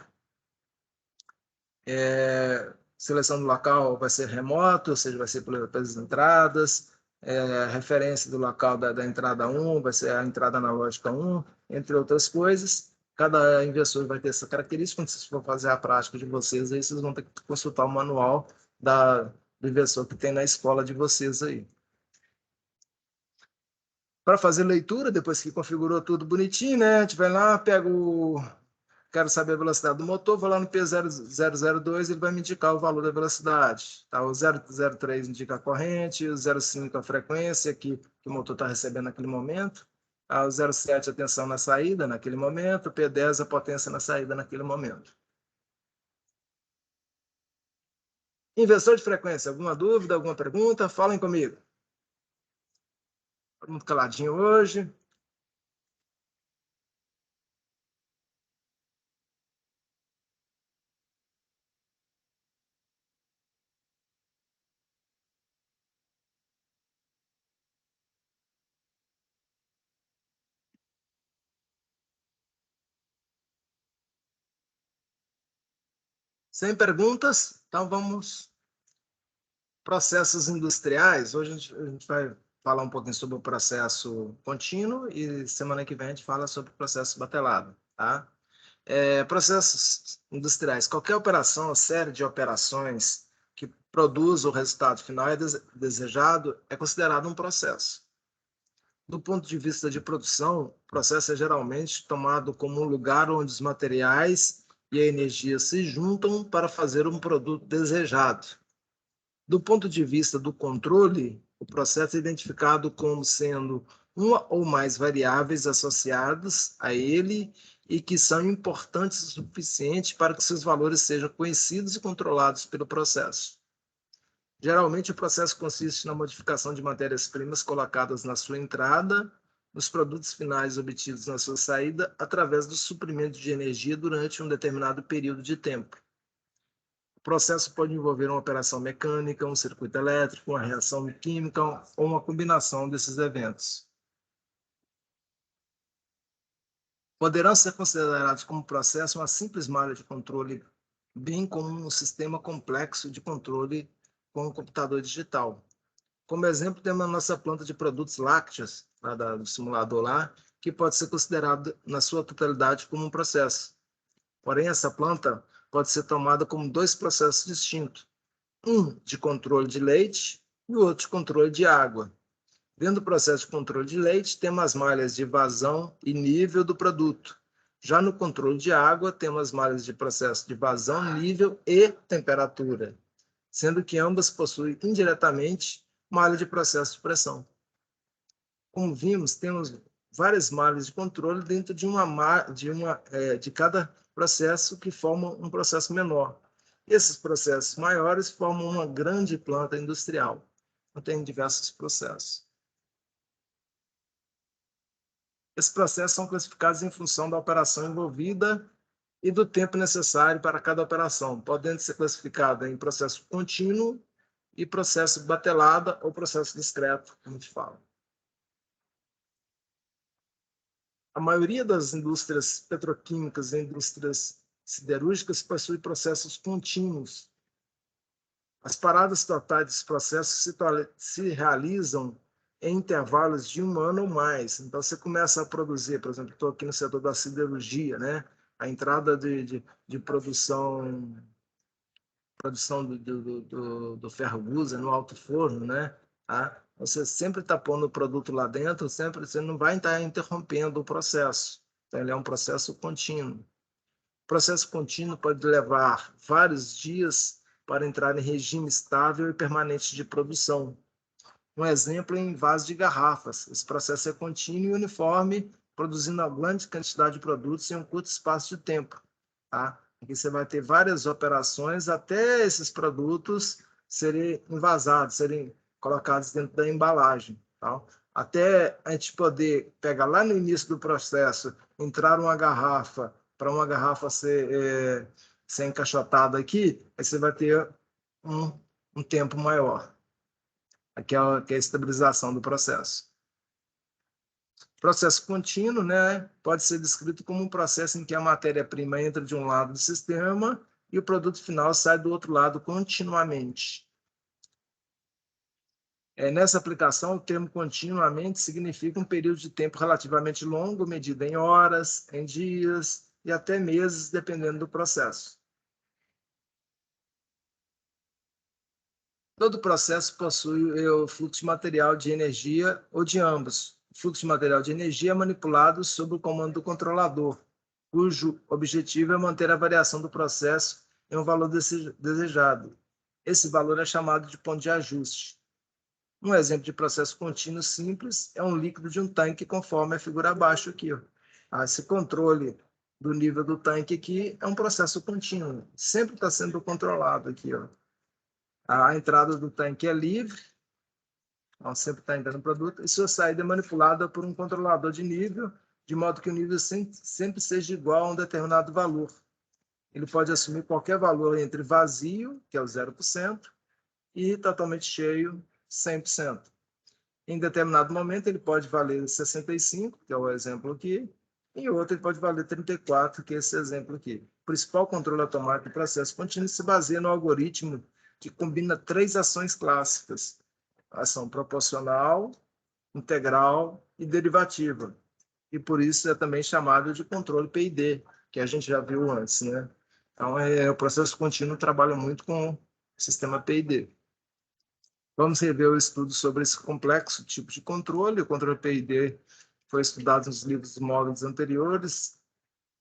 Seleção do local vai ser remoto, ou seja, vai ser pelas entradas. Referência do local da entrada 1 vai ser a entrada analógica 1, entre outras coisas. Cada inversor vai ter essa característica. Quando vocês for fazer a prática de vocês, aí vocês vão ter que consultar o manual do inversor que tem na escola de vocês aí. Para fazer leitura, depois que configurou tudo bonitinho, né? A gente vai lá, quero saber a velocidade do motor, vou lá no P002, ele vai me indicar o valor da velocidade. Tá? O 003 indica a corrente, o 05 a frequência que o motor está recebendo naquele momento, o 07 a tensão na saída naquele momento, o P10 a potência na saída naquele momento. Inversor de frequência, alguma dúvida, alguma pergunta? Falem comigo. Todo mundo caladinho hoje. Sem perguntas? Então vamos. Processos industriais. Hoje a gente vai falar um pouquinho sobre o processo contínuo e semana que vem a gente fala sobre o processo batelado. Tá? Processos industriais. Qualquer operação, série de operações que produz o resultado final desejado é considerado um processo. Do ponto de vista de produção, o processo é geralmente tomado como um lugar onde os materiais e a energia se juntam para fazer um produto desejado. Do ponto de vista do controle, o processo é identificado como sendo uma ou mais variáveis associadas a ele e que são importantes o suficiente para que seus valores sejam conhecidos e controlados pelo processo. Geralmente, o processo consiste na modificação de matérias-primas colocadas na sua entrada, nos produtos finais obtidos na sua saída, através do suprimento de energia durante um determinado período de tempo. O processo pode envolver uma operação mecânica, um circuito elétrico, uma reação química ou uma combinação desses eventos. Poderão ser considerados como processo uma simples malha de controle, bem como um sistema complexo de controle com um computador digital. Como exemplo, temos a nossa planta de produtos lácteos, lá do simulador lá, que pode ser considerada na sua totalidade como um processo. Porém, essa planta pode ser tomada como dois processos distintos, um de controle de leite e o outro de controle de água. Dentro do processo de controle de leite, temos as malhas de vazão e nível do produto. Já no controle de água, temos as malhas de processo de vazão, nível e temperatura, sendo que ambas possuem indiretamente malha de processo de pressão. Como vimos, temos várias malhas de controle dentro de cada processo que formam um processo menor. Esses processos maiores formam uma grande planta industrial. Tem diversos processos. Esses processos são classificados em função da operação envolvida e do tempo necessário para cada operação, podendo ser classificado em processo contínuo e processo batelada ou processo discreto, como a gente fala. A maioria das indústrias petroquímicas e indústrias siderúrgicas possui processos contínuos. As paradas totais dos processos se realizam em intervalos de 1 ano ou mais. Então, você começa a produzir, por exemplo, estou aqui no setor da siderurgia, né? A entrada de produção do ferro gusa no alto forno, né? Tá? Você sempre está pondo o produto lá dentro, sempre você não vai estar interrompendo o processo. Então, ele é um processo contínuo. O processo contínuo pode levar vários dias para entrar em regime estável e permanente de produção. Um exemplo é em vaso de garrafas. Esse processo é contínuo e uniforme, produzindo uma grande quantidade de produtos em um curto espaço de tempo. Tá? Aqui você vai ter várias operações até esses produtos serem envasados, serem colocados dentro da embalagem. Tá? Até a gente poder pegar lá no início do processo, entrar uma garrafa, para uma garrafa ser encaixotada aqui, aí você vai ter um tempo maior. Aqui é a estabilização do processo. Processo contínuo, né, pode ser descrito como um processo em que a matéria-prima entra de um lado do sistema e o produto final sai do outro lado continuamente. Nessa aplicação, o termo continuamente significa um período de tempo relativamente longo, medido em horas, em dias e até meses, dependendo do processo. Todo processo possui o fluxo de material de energia ou de ambos. O fluxo de material de energia é manipulado sob o comando do controlador, cujo objetivo é manter a variação do processo em um valor desejado. Esse valor é chamado de ponto de ajuste. Um exemplo de processo contínuo simples é um líquido de um tanque, conforme a figura abaixo aqui. Esse controle do nível do tanque aqui é um processo contínuo, sempre está sendo controlado aqui. A entrada do tanque é livre, então sempre está entrando produto, e sua saída é manipulada por um controlador de nível, de modo que o nível sempre seja igual a um determinado valor. Ele pode assumir qualquer valor entre vazio, que é o 0%, e totalmente cheio, 100%. Em determinado momento, ele pode valer 65, que é o exemplo aqui, e em outro ele pode valer 34, que é esse exemplo aqui. O principal controle automático do processo contínuo se baseia no algoritmo que combina 3 ações clássicas: ação proporcional, integral e derivativa. E por isso é também chamado de controle PID, que a gente já viu antes, né? Então, o processo contínuo trabalha muito com o sistema PID. Vamos rever o estudo sobre esse complexo tipo de controle. O controle PID foi estudado nos livros dos módulos anteriores,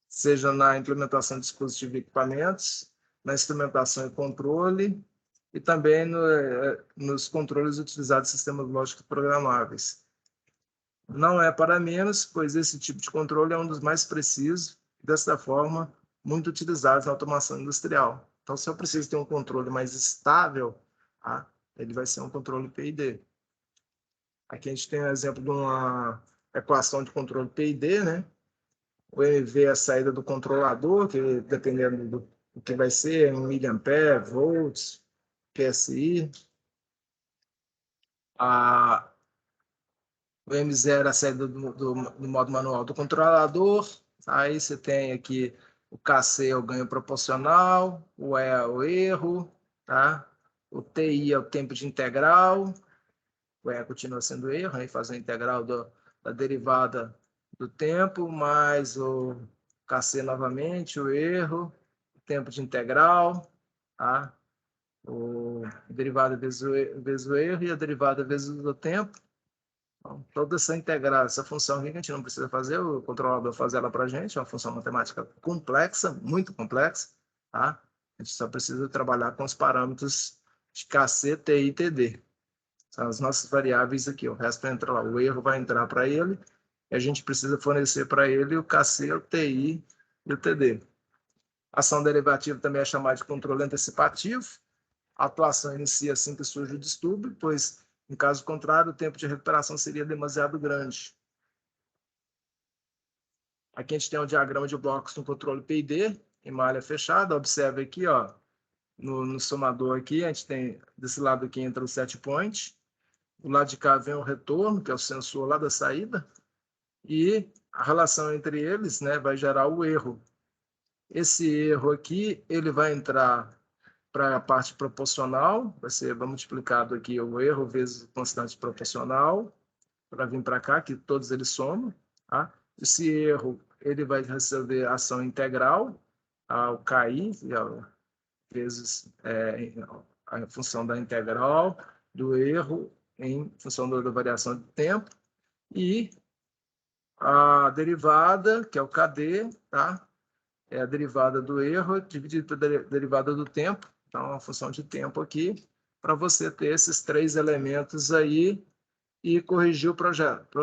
seja na implementação de dispositivos e equipamentos, na instrumentação e controle, e também nos controles utilizados em sistemas lógicos programáveis. Não é para menos, pois esse tipo de controle é um dos mais precisos dessa forma, muito utilizados na automação industrial. Então, se eu preciso ter um controle mais estável, tá? Ele vai ser um controle PID. Aqui a gente tem um exemplo de uma equação de controle PID, né? O MV é a saída do controlador, que dependendo do que vai ser, em miliampere, volts, PSI. O M0 é a saída do modo manual do controlador. Aí você tem aqui o KC é o ganho proporcional, o E é o erro, tá? O TI é o tempo de integral, o E continua sendo erro, aí faz a integral da derivada do tempo, mais o KC novamente, o erro, o tempo de integral, tá? O derivada vezes o erro e a derivada vezes o tempo. Então, toda essa integral, essa função aqui que a gente não precisa fazer, o controlador faz ela para a gente, é uma função matemática complexa, muito complexa, tá? A gente só precisa trabalhar com os parâmetros de KC, TI e TD. São as nossas variáveis aqui, o resto entra lá. O erro vai entrar para ele, e a gente precisa fornecer para ele o KC, o TI e o TD. Ação derivativa também é chamada de controle antecipativo. A atuação inicia assim que surge o distúrbio, pois, em caso contrário, o tempo de recuperação seria demasiado grande. Aqui a gente tem um diagrama de blocos no controle PID, em malha fechada. Observe aqui, ó, no somador aqui, a gente tem, desse lado aqui entra o set point, do lado de cá vem o retorno, que é o sensor lá da saída, e a relação entre eles, né, vai gerar o erro. Esse erro aqui, ele vai entrar para a parte proporcional, vai multiplicado aqui o erro vezes constante proporcional, para vir para cá, que todos eles somam. Tá? Esse erro ele vai receber ação integral, o KI, vezes a função da integral do erro em função da variação de tempo, e a derivada, que é o KD, tá? É a derivada do erro dividido pela derivada do tempo, então é uma função de tempo aqui, para você ter esses três elementos aí e corrigir o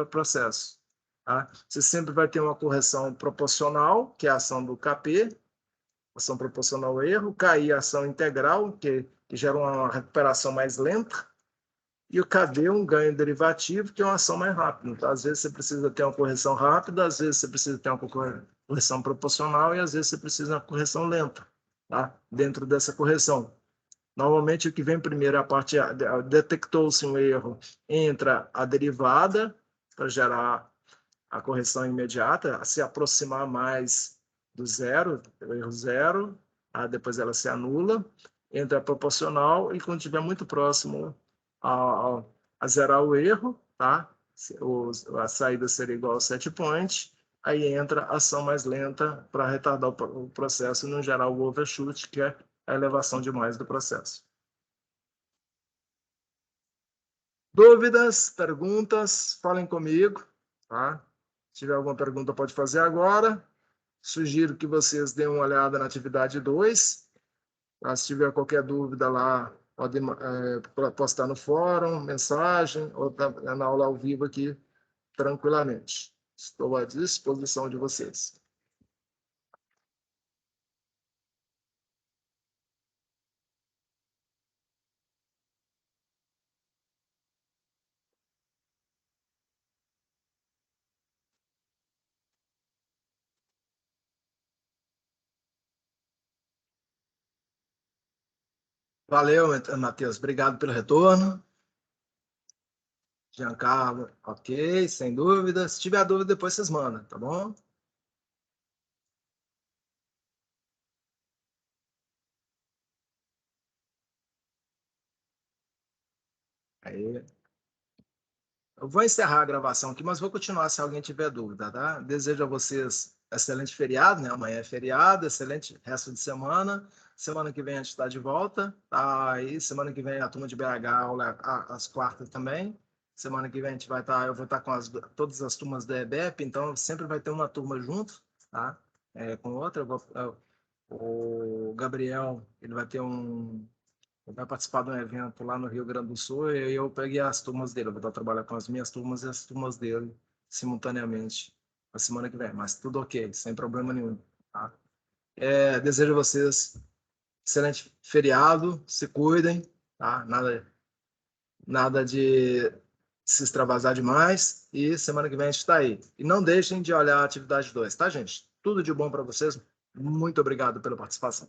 processo. Tá? Você sempre vai ter uma correção proporcional, que é a ação do KP, ação proporcional ao erro, KI, ação integral, que gera uma recuperação mais lenta, e o KD, um ganho derivativo, que é uma ação mais rápida. Então, às vezes você precisa ter uma correção rápida, às vezes você precisa ter uma correção proporcional e às vezes você precisa de uma correção lenta, tá? Dentro dessa correção. Normalmente, o que vem primeiro é a parte, detectou-se um erro, entra a derivada para gerar a correção imediata, a se aproximar mais do zero, o erro zero, depois ela se anula, entra a proporcional e quando estiver muito próximo a zerar o erro, tá? A saída seria igual ao set point, aí entra a ação mais lenta para retardar o processo e não gerar o overshoot, que é a elevação demais do processo. Dúvidas, perguntas, falem comigo, tá? Se tiver alguma pergunta, pode fazer agora. Sugiro que vocês deem uma olhada na atividade 2. Tá? Se tiver qualquer dúvida lá, pode postar no fórum, mensagem, ou na aula ao vivo aqui, tranquilamente. Estou à disposição de vocês. Valeu, Matheus. Obrigado pelo retorno. Giancarlo, ok, sem dúvida. Se tiver dúvida, depois vocês mandam, tá bom? Aí. Eu vou encerrar a gravação aqui, mas vou continuar se alguém tiver dúvida, tá? Desejo a vocês excelente feriado, né? Amanhã é feriado, excelente resto de semana. Semana que vem a gente está de volta, tá? Aí semana que vem a turma de BH aula às quartas também. Semana que vem a gente vai estar, eu vou estar com todas as turmas da EBEP, então sempre vai ter uma turma junto, tá? Com outra, o Gabriel, ele vai ter vai participar de um evento lá no Rio Grande do Sul e eu peguei as turmas dele. Eu vou estar trabalhando com as minhas turmas e as turmas dele simultaneamente. na semana que vem, mas tudo ok, sem problema nenhum. Tá? Desejo a vocês excelente feriado, se cuidem, tá? Nada de se extravasar demais, e semana que vem a gente está aí. E não deixem de olhar a atividade 2, tá, gente? Tudo de bom para vocês. Muito obrigado pela participação.